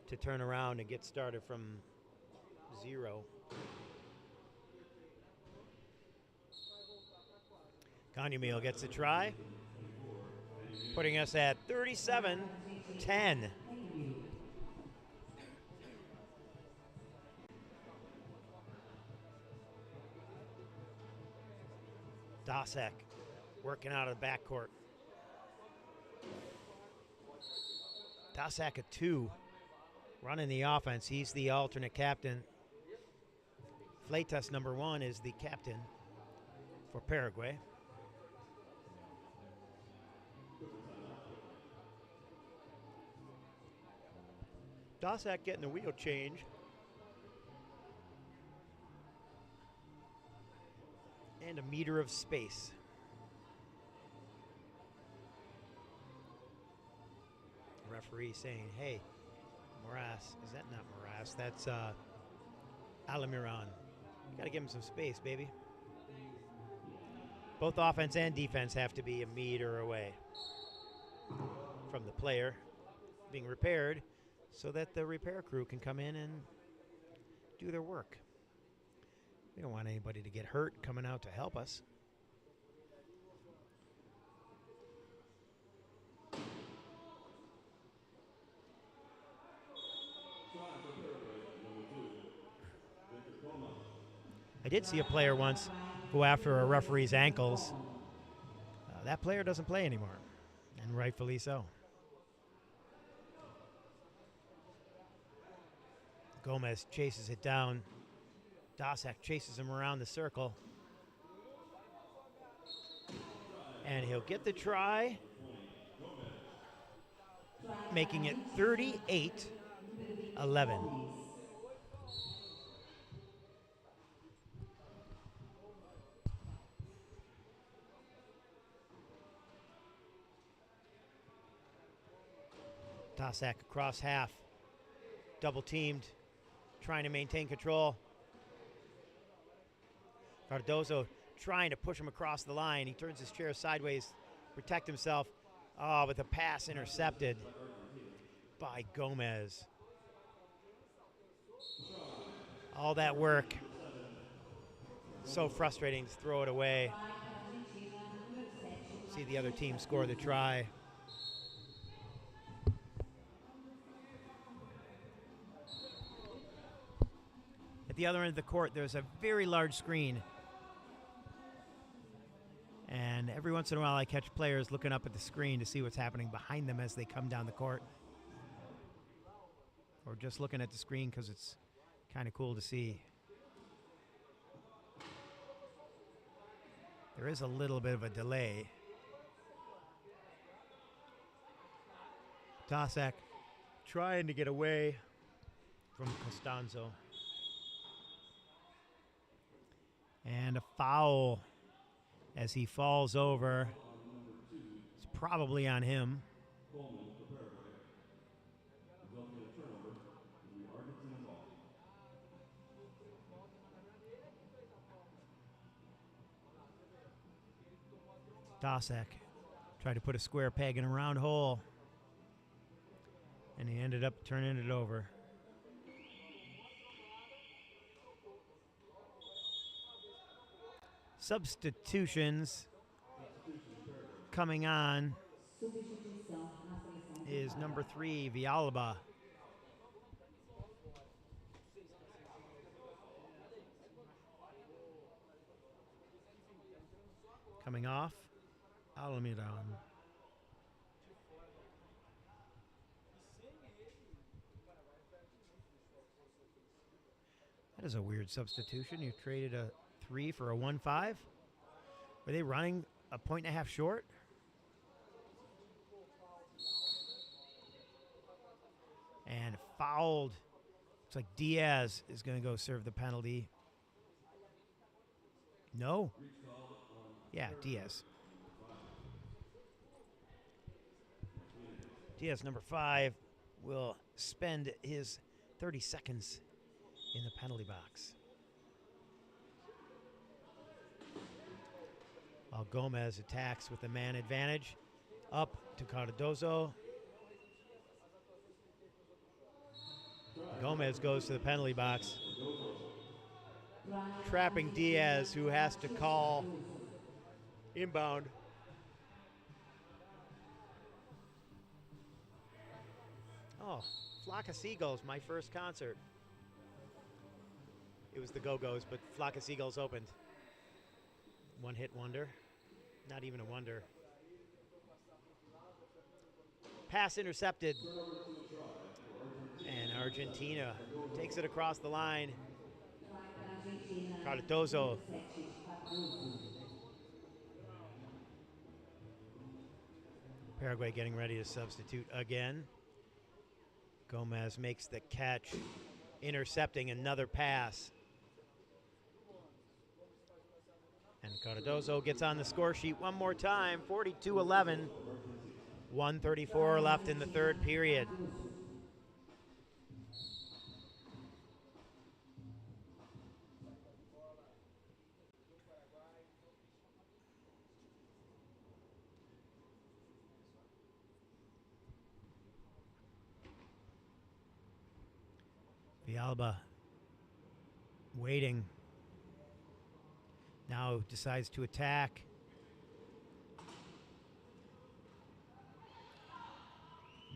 to turn around and get started from zero. Canyumil gets a try, putting us at 37-10. Dasak working out of the backcourt. Dasak at 2, running the offense. He's the alternate captain. Fleitas, number 1, is the captain for Paraguay. Dasak getting the wheel change. And a meter of space. Referee saying, hey, Moraes, is that not Moraes? That's Almiron. You got to give him some space, baby. Both offense and defense have to be a meter away from the player being repaired so that the repair crew can come in and do their work. We don't want anybody to get hurt coming out to help us. I did see a player once go after a referee's ankles. That player doesn't play anymore, and rightfully so. Gomez chases it down. Dosek chases him around the circle. And he'll get the try, making it 38-11. Dosek across half, double teamed, trying to maintain control. Cardozo trying to push him across the line. He turns his chair sideways, protect himself. Oh, but the pass intercepted by Gomez. All that work. So frustrating to throw it away. See the other team score the try. At the other end of the court, there's a very large screen. And every once in a while, I catch players looking up at the screen to see what's happening behind them as they come down the court. Or just looking at the screen because it's kind of cool to see. There is a little bit of a delay. Dosek trying to get away from Costanzo. And a foul as he falls over. It's probably on him. Dosek tried to put a square peg in a round hole, and he ended up turning it over. Substitutions coming on is number 3, Villalba. Coming off, Almiron. That is a weird substitution. You traded a 3 for a 1-5. Were they running a 1.5 short? And fouled. Looks like Diaz is going to go serve the penalty. No. Yeah, Diaz. Diaz, number 5, will spend his 30 seconds in the penalty box. While Gomez attacks with a man advantage. Up to Cardozo. Gomez goes to the penalty box, trapping Diaz, who has to call inbound. Oh, Flock of Seagulls, my first concert. It was the Go-Go's, but Flock of Seagulls opened. One-hit wonder. Not even a wonder. Pass intercepted. And Argentina takes it across the line. Cardozo. Paraguay getting ready to substitute again. Gomez makes the catch, intercepting another pass. And Cardozo gets on the score sheet one more time, 42-11. 1:34 left in the third period. Villalba waiting. Now decides to attack.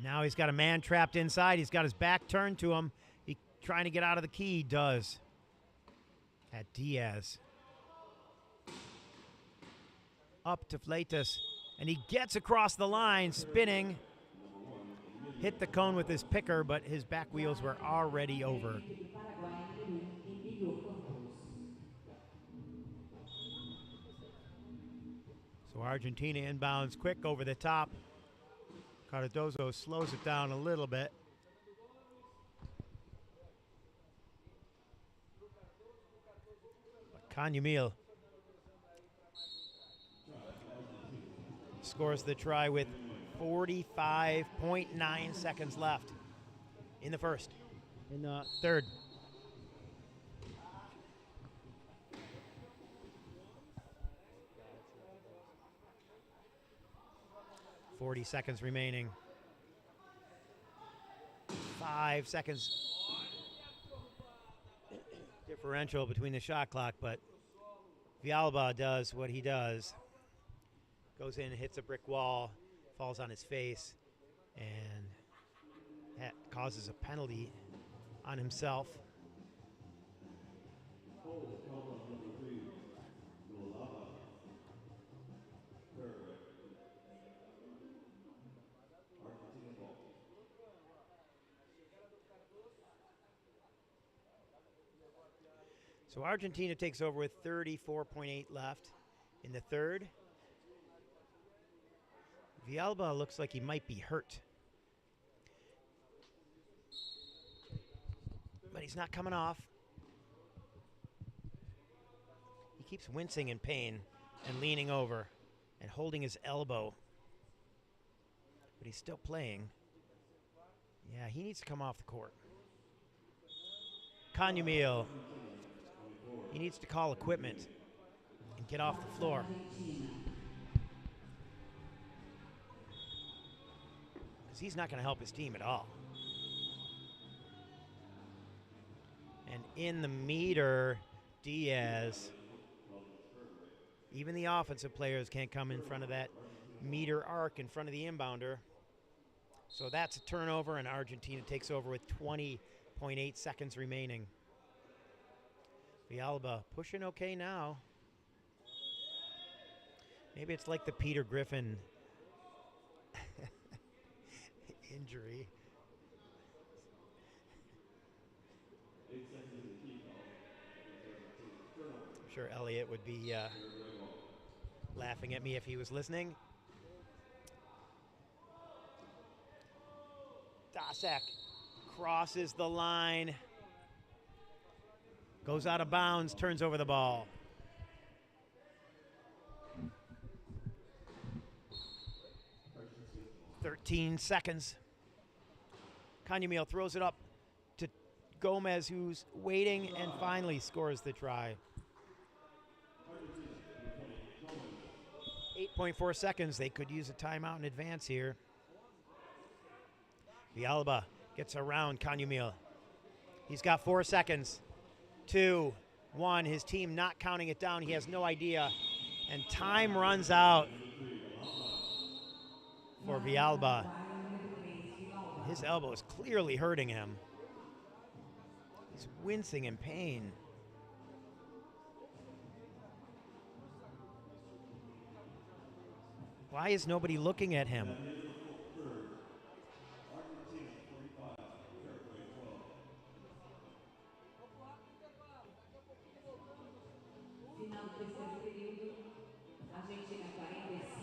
Now he's got a man trapped inside. He's got his back turned to him. He trying to get out of the key. He does. At Diaz. Up to Fleitas. And he gets across the line, spinning. hit the cone with his picker, but his back wheels were already over. So Argentina inbounds quick over the top. Cardozo slows it down a little bit. Canyamil scores the try with 45.9 seconds left in the first. In the third. .40 seconds remaining. 5 seconds differential between the shot clock, but Villalba does what he does. Goes in, hits a brick wall, falls on his face, and that causes a penalty on himself. So Argentina takes over with 34.8 left in the third. Villalba looks like he might be hurt. But he's not coming off. He keeps wincing in pain and leaning over and holding his elbow. But he's still playing. Yeah, he needs to come off the court. Canyamil. He needs to call equipment and get off the floor. Because he's not going to help his team at all. And in the meter, Diaz. Even the offensive players can't come in front of that meter arc in front of the inbounder. So that's a turnover, and Argentina takes over with 20.8 seconds remaining. Villalba pushing okay now. Maybe it's like the Peter Griffin injury. I'm sure Elliot would be laughing at me if he was listening. Dasek crosses the line. Goes out of bounds, turns over the ball. .13 seconds. Canyamil throws it up to Gomez, who's waiting, and finally scores the try. 8.4 seconds. They could use a timeout in advance here. Villalba gets around Canyamil. He's got 4 seconds. 2, 1, his team not counting it down. He has no idea. And time runs out for Villalba. His elbow is clearly hurting him. He's wincing in pain. Why is nobody looking at him?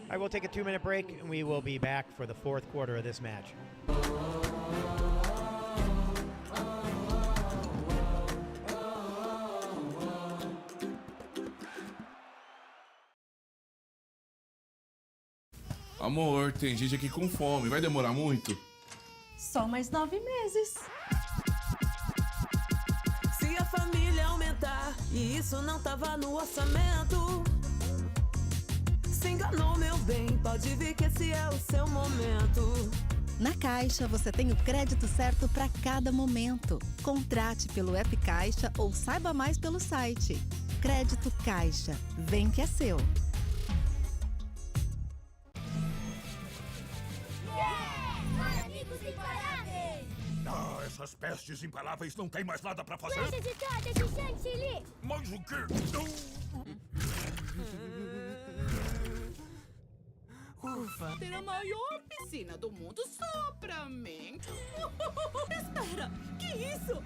All right, we'll take a 2-minute break, and we will be back for the fourth quarter of this match. Amor, tem gente aqui com fome. Vai demorar muito? Só mais 9 meses. Se a família aumentar e isso não tava no orçamento, se enganou, meu bem, pode vir que esse é o seu momento. Na Caixa, você tem o crédito certo para cada momento. Contrate pelo app Caixa ou saiba mais pelo site. Crédito Caixa. Vem que é seu. Essas pestes imparáveis não tem mais nada pra fazer. Lanche de torta de chantilly. Mais o quê? Ufa, ter a maior piscina piscina do mundo só pra mim. Espera, que isso?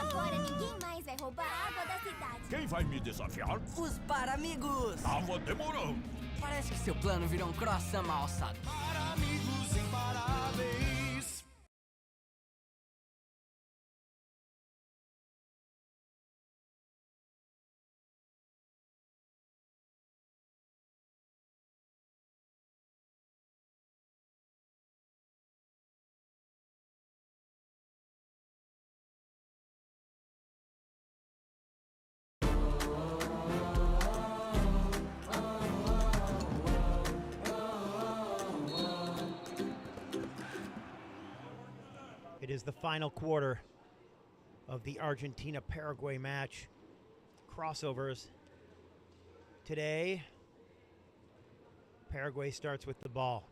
Agora ninguém mais vai roubar a água da cidade. Quem vai me desafiar? Os Paramigos! Tava demorando. Parece que seu plano virou um croissant mal alçado. Para amigos imparáveis. It is the final quarter of the Argentina-Paraguay match. Crossovers. Today, Paraguay starts with the ball.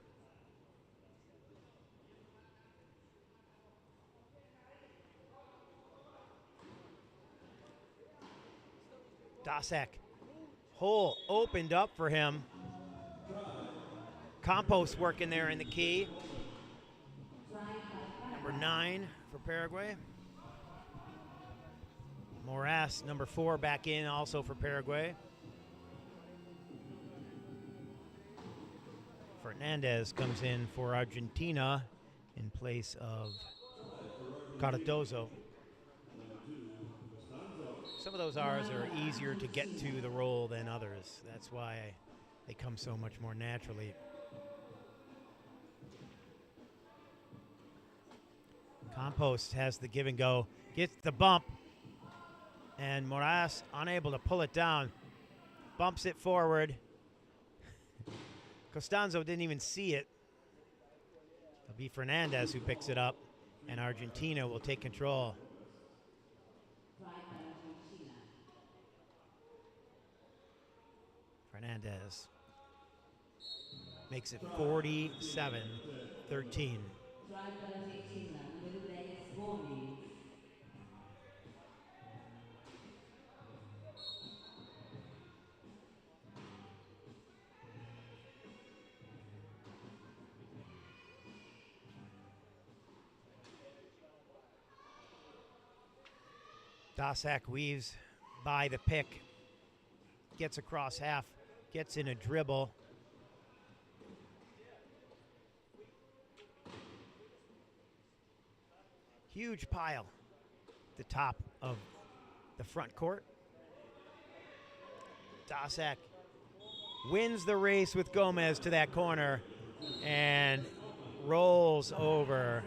Dasek. Hole opened up for him. Campos working there in the key. Number 9 for Paraguay. Moraes, number 4, back in also for Paraguay. Fernandez comes in for Argentina in place of Cardozo. Some of those R's are easier to get to the role than others. That's why they come so much more naturally. Campos has the give and go, gets the bump, and Moraes unable to pull it down. Bumps it forward. Costanzo didn't even see it. It'll be Fernandez who picks it up, and Argentina will take control. Fernandez makes it 47-13. Dasek weaves by the pick, gets across half, gets in a dribble. Huge pile at the top of the front court. Dasek wins the race with Gomez to that corner and rolls over.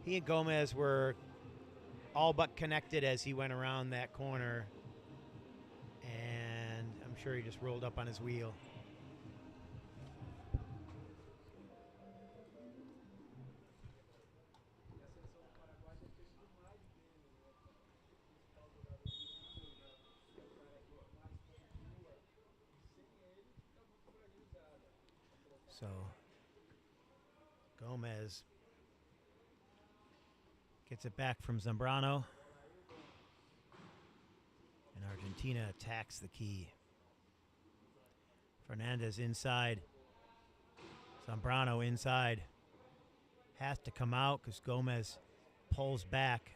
He and Gomez were all but connected as he went around that corner, and I'm sure he just rolled up on his wheel. So Gomez gets it back from Zambrano, and Argentina attacks the key. Fernandez inside. Zambrano inside. Has to come out because Gomez pulls back.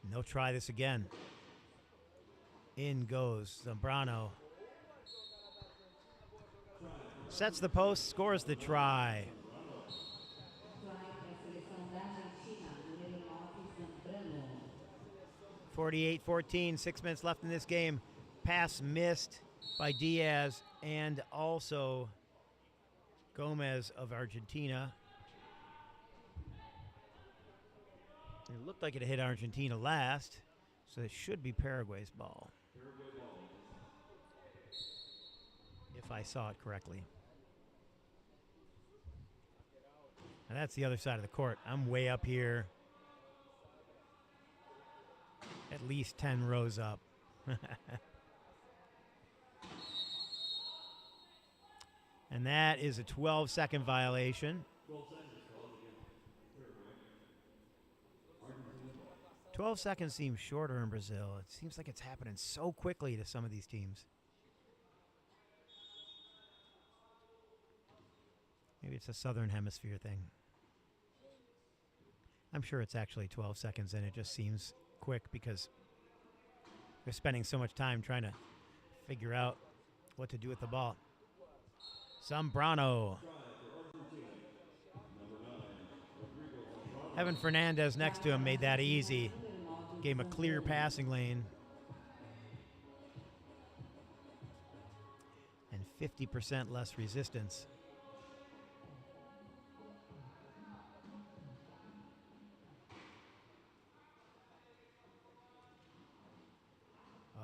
And they'll try this again. In goes Zambrano. Sets the post, scores the try. 48-14, 6 minutes left in this game. Pass missed by Diaz and also Gomez of Argentina. It looked like it hit Argentina last, so it should be Paraguay's ball, if I saw it correctly. And that's the other side of the court. I'm way up here. At least 10 rows up. And that is a 12-second violation. 12 seconds seems shorter in Brazil. It seems like it's happening so quickly to some of these teams. Maybe it's a Southern Hemisphere thing. I'm sure it's actually 12 seconds and it just seems quick because they're spending so much time trying to figure out what to do with the ball. Zambrano. Having Fernandez next to him made that easy. Gave him a clear passing lane. And 50% less resistance.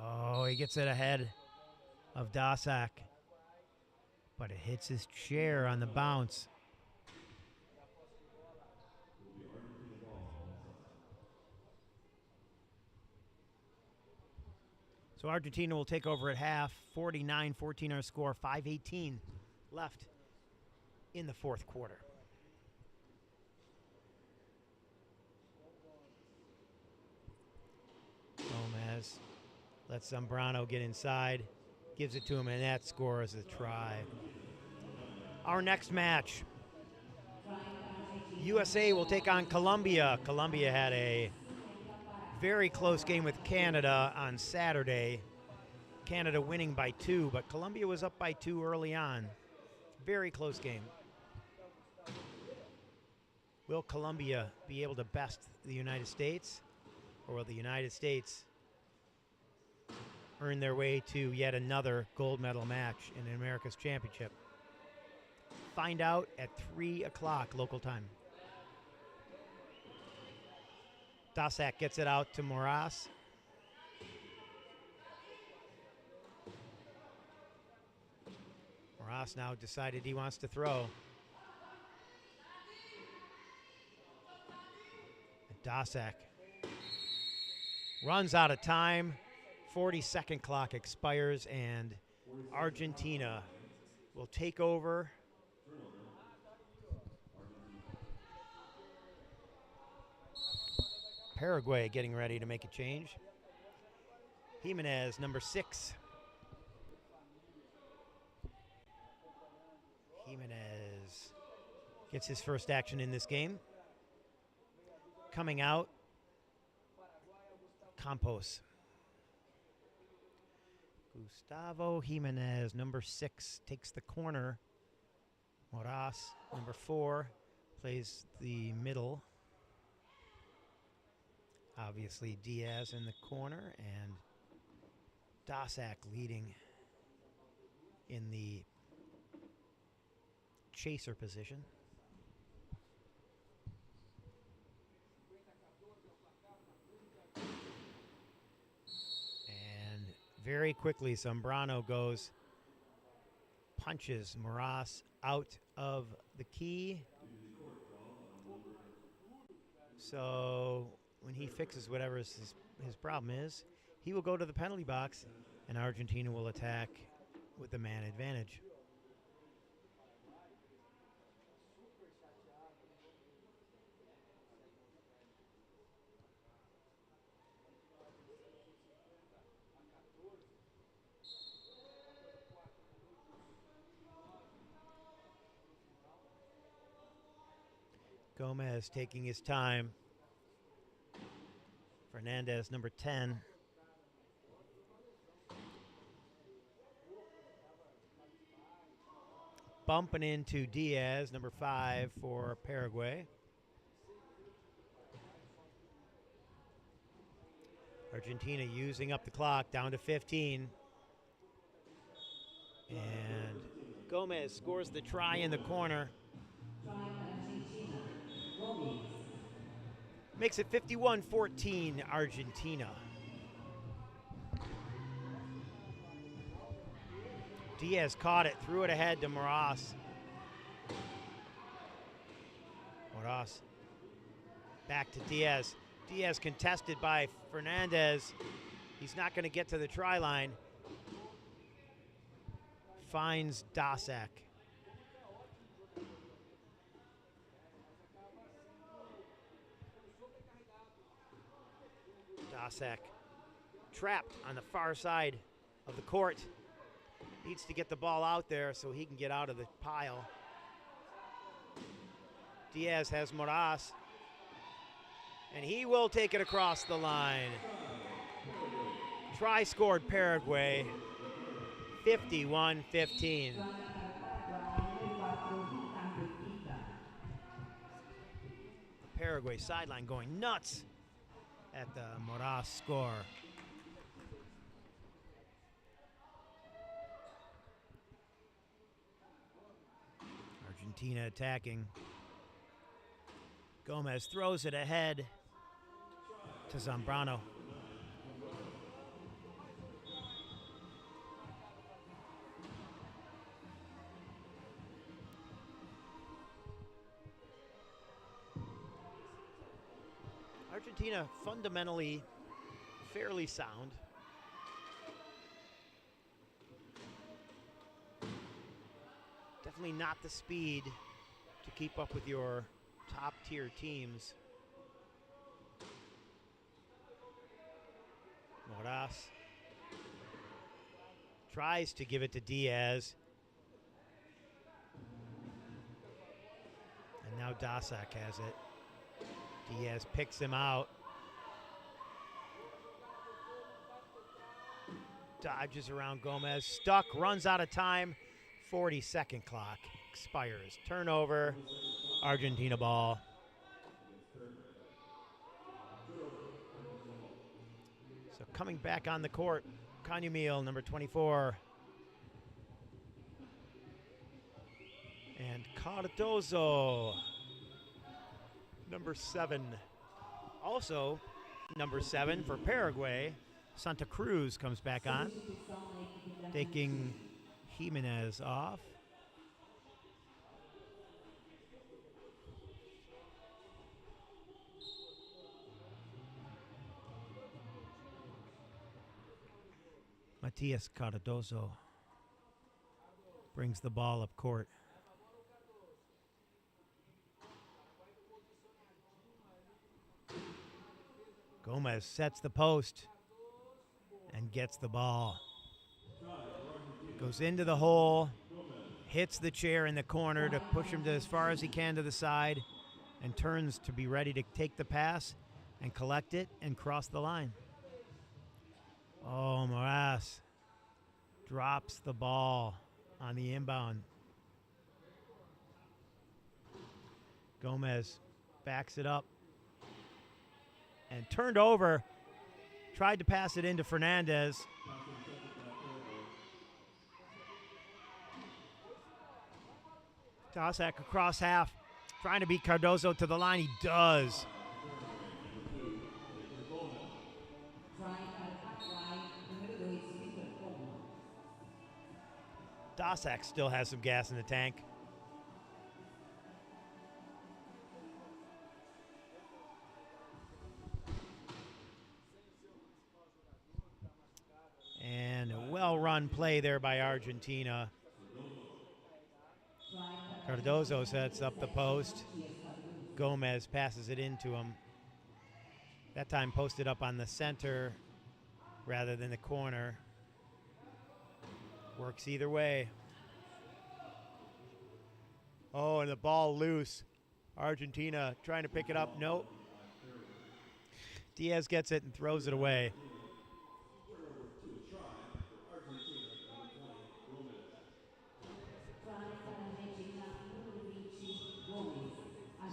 Oh, he gets it ahead of Dasak. But it hits his chair on the bounce. So Argentina will take over at half. 49-14 our score. 5:18 left in the fourth quarter. Gomez lets Zambrano get inside. Gives it to him, and that scores a try. Our next match. USA will take on Colombia. Colombia had a very close game with Canada on Saturday. Canada winning by 2, but Colombia was up by 2 early on. Very close game. Will Colombia be able to best the United States, or will the United States earn their way to yet another gold medal match in America's Championship? Find out at 3 o'clock local time. Dasak gets it out to Moras. Moras now decided he wants to throw. And Dasak runs out of time. 40-second clock expires, and Argentina will take over. Paraguay getting ready to make a change. Jimenez, number 6. Jimenez gets his first action in this game. Coming out, Campos. Gustavo Jimenez, number 6, takes the corner. Moras, number 4, plays the middle. Obviously Diaz in the corner, and Dasak leading in the chaser position. And very quickly, Zambrano goes, punches Moras out of the key. So when he fixes whatever his problem is, he will go to the penalty box, and Argentina will attack with the man advantage. Gomez taking his time. Fernandez, number 10. Bumping into Diaz, number 5 for Paraguay. Argentina using up the clock, down to 15. And Gomez scores the try in the corner. Makes it 51-14 Argentina. Diaz caught it, threw it ahead to Moras. Moras back to Diaz. Diaz contested by Fernandez. He's not going to get to the try line. Finds Dasak. Dasak trapped on the far side of the court. Needs to get the ball out there so he can get out of the pile. Diaz has Moraz, and he will take it across the line. Try scored Paraguay, 51-15. Paraguay sideline going nuts at the Moraz score. Argentina attacking. Gomez throws it ahead to Zambrano. Argentina fundamentally fairly sound. Definitely not the speed to keep up with your top tier teams. Moraz tries to give it to Diaz. And now Dasak has it. Diaz picks him out. Dodges around Gomez. Stuck, runs out of time. 40-second clock expires. Turnover. Argentina ball. So coming back on the court, Canyamil, number 24. And Cardozo, number 7. Also, number 7 for Paraguay, Santa Cruz comes back on, taking Jimenez off. Matias Cardozo brings the ball up court. Gomez sets the post and gets the ball. Goes into the hole, hits the chair in the corner to push him to as far as he can to the side, and turns to be ready to take the pass and collect it and cross the line. Oh, Moraz drops the ball on the inbound. Gomez backs it up and turned over, tried to pass it into Fernandez. Dasak across half, trying to beat Cardozo to the line. He does. Dasak still has some gas in the tank. And a well-run play there by Argentina. Cardozo sets up the post. Gomez passes it into him. That time posted up on the center rather than the corner. Works either way. Oh, and the ball loose. Argentina trying to pick it up. Nope. Diaz gets it and throws it away.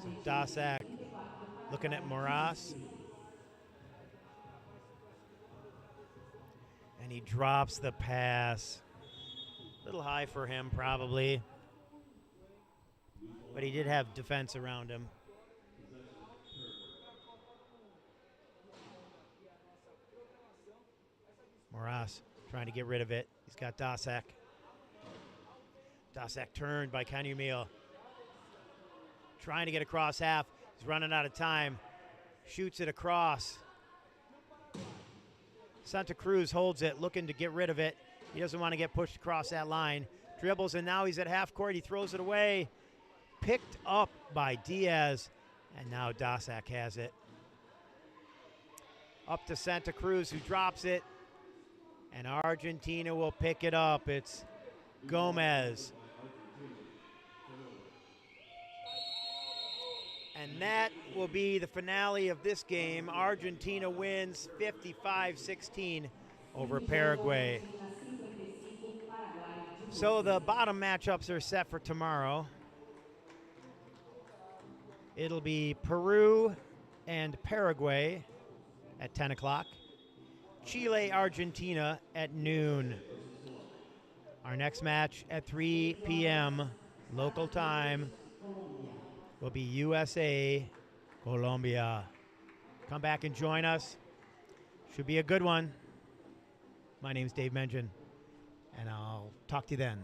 So Dasak looking at Moraz. And he drops the pass. A little high for him, probably. But he did have defense around him. Moraz trying to get rid of it. He's got Dasak. Dasak turned by Canyamil. Trying to get across half. He's running out of time. Shoots it across. Santa Cruz holds it, looking to get rid of it. He doesn't want to get pushed across that line. Dribbles, and now he's at half court. He throws it away. Picked up by Diaz, and now Dasak has it. Up to Santa Cruz, who drops it. And Argentina will pick it up. It's Gomez. And that will be the finale of this game. Argentina wins 55-16 over Paraguay. So the bottom matchups are set for tomorrow. It'll be Peru and Paraguay at 10 o'clock. Chile, Argentina at noon. Our next match at 3 p.m. local time will be USA, Colombia. Come back and join us. Should be a good one. My name's Dave Mengen, and I'll talk to you then.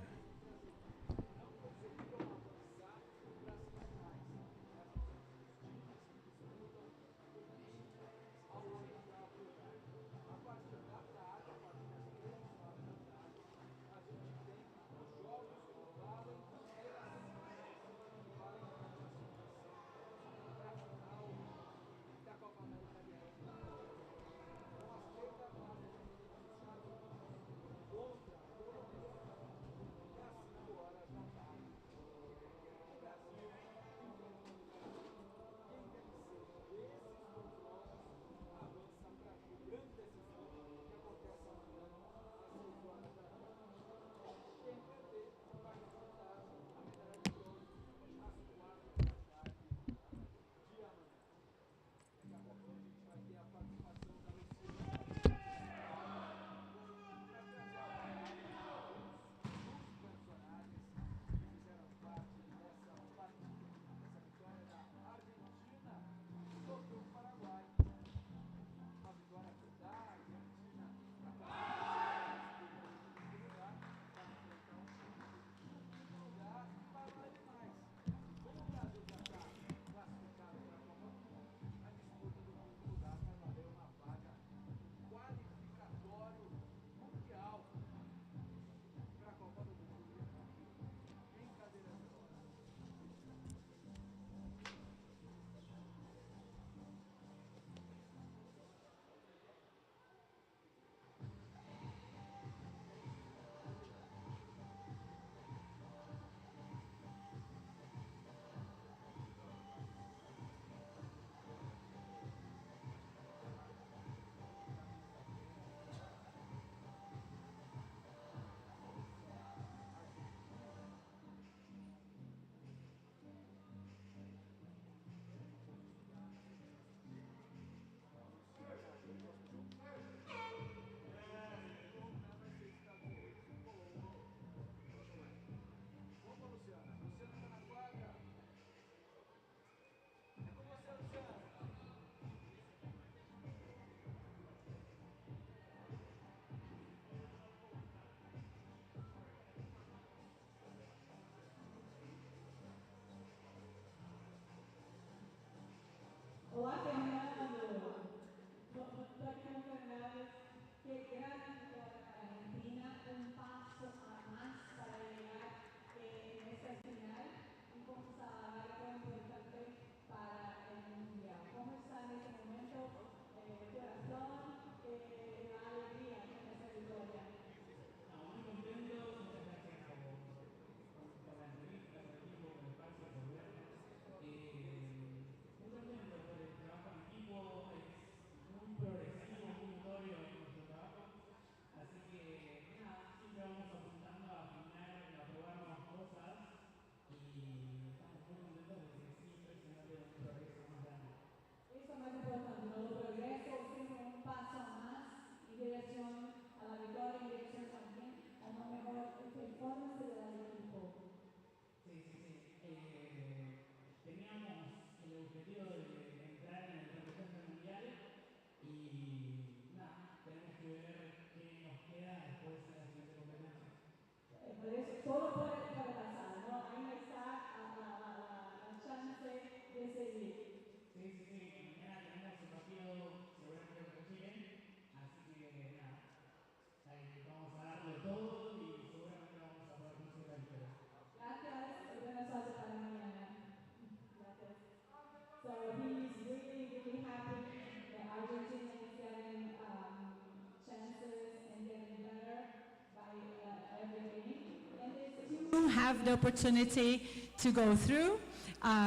have the opportunity to go through.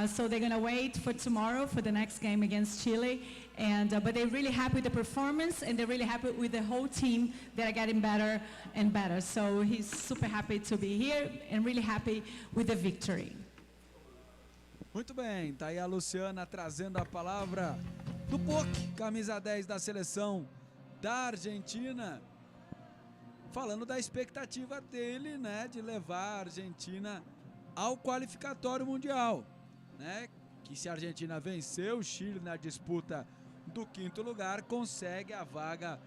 So they're going to wait for tomorrow for the next game against Chile. But they're really happy with the performance, and they're really happy with the whole team that are getting better and better. So he's super happy to be here and really happy with the victory. Muito bem, tá aí a Luciana trazendo a palavra do POC, camisa 10 da seleção da Argentina, falando da expectativa dele, né, de levar a Argentina ao qualificatório mundial, né, que se a Argentina vencer o Chile na disputa do 5º lugar, consegue a vaga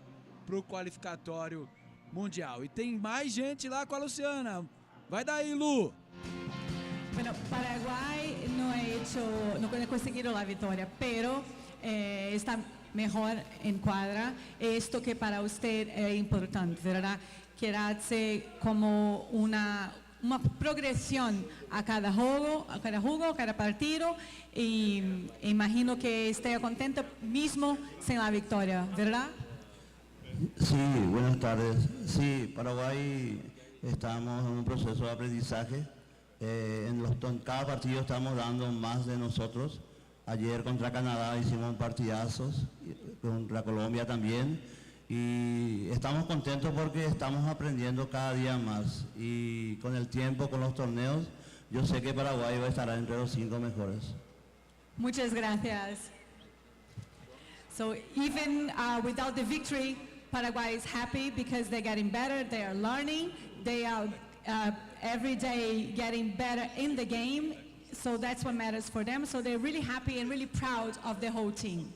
para o qualificatório mundial. E tem mais gente lá com a Luciana. Vai daí, Lu! Bueno, Paraguay no ha conseguido la victoria, pero está mejor en cuadra. Esto que para usted es importante, ¿verdad? Quedarse como una progresión a cada juego, a cada partido, y imagino que esté contento mismo sin la victoria, ¿verdad? Sí, buenas tardes. Sí, Paraguay estamos en un proceso de aprendizaje. En cada partido estamos dando más de nosotros. Ayer contra Canadá hicimos partidazos, contra Colombia también, y estamos contentos porque estamos aprendiendo cada día más, y con el tiempo, con los torneos, yo sé que Paraguay va a estar entre los 5 mejores. Muchas gracias. So even without the victory, Paraguay is happy because they're getting better, they are learning, they are every day getting better in the game, so that's what matters for them. So they're really happy and really proud of the whole team.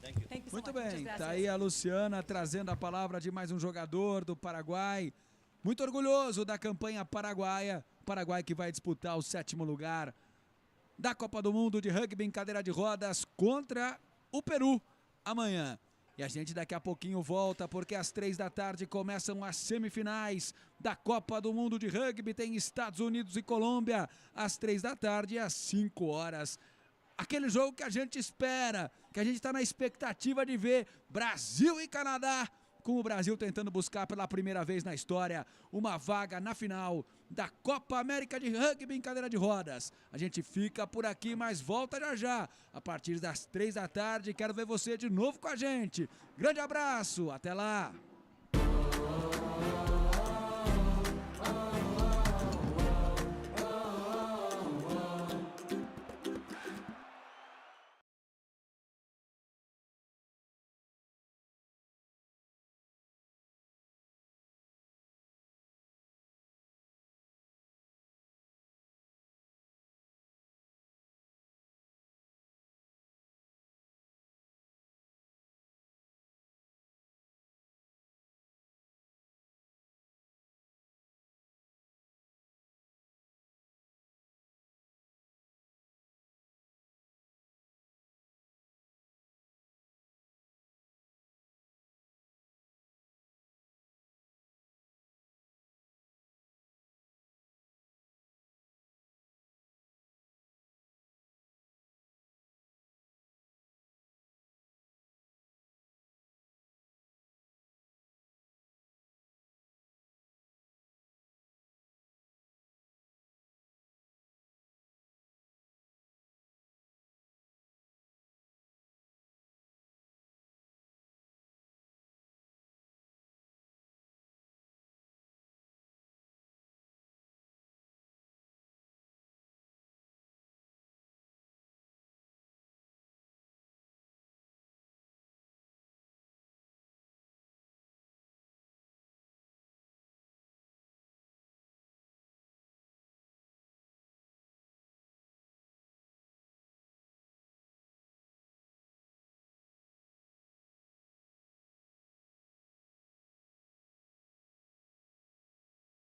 Thank you so Muito much. bem, tá aí a Luciana trazendo a palavra de mais um jogador do Paraguai. Muito orgulhoso da campanha paraguaia. Paraguai que vai disputar o 7º lugar da Copa do Mundo de Rugby em cadeira de rodas contra o Peru amanhã. E a gente daqui a pouquinho volta, porque às 3 da tarde começam as semifinais da Copa do Mundo de Rugby. Tem Estados Unidos e Colômbia às 3 da tarde e às 5 horas. Aquele jogo que a gente espera, que a gente está na expectativa de ver Brasil e Canadá, com o Brasil tentando buscar pela primeira vez na história uma vaga na final da Copa América de Rugby em cadeira de rodas. A gente fica por aqui, mas volta já já, a partir das 3 da tarde. Quero ver você de novo com a gente. Grande abraço, até lá!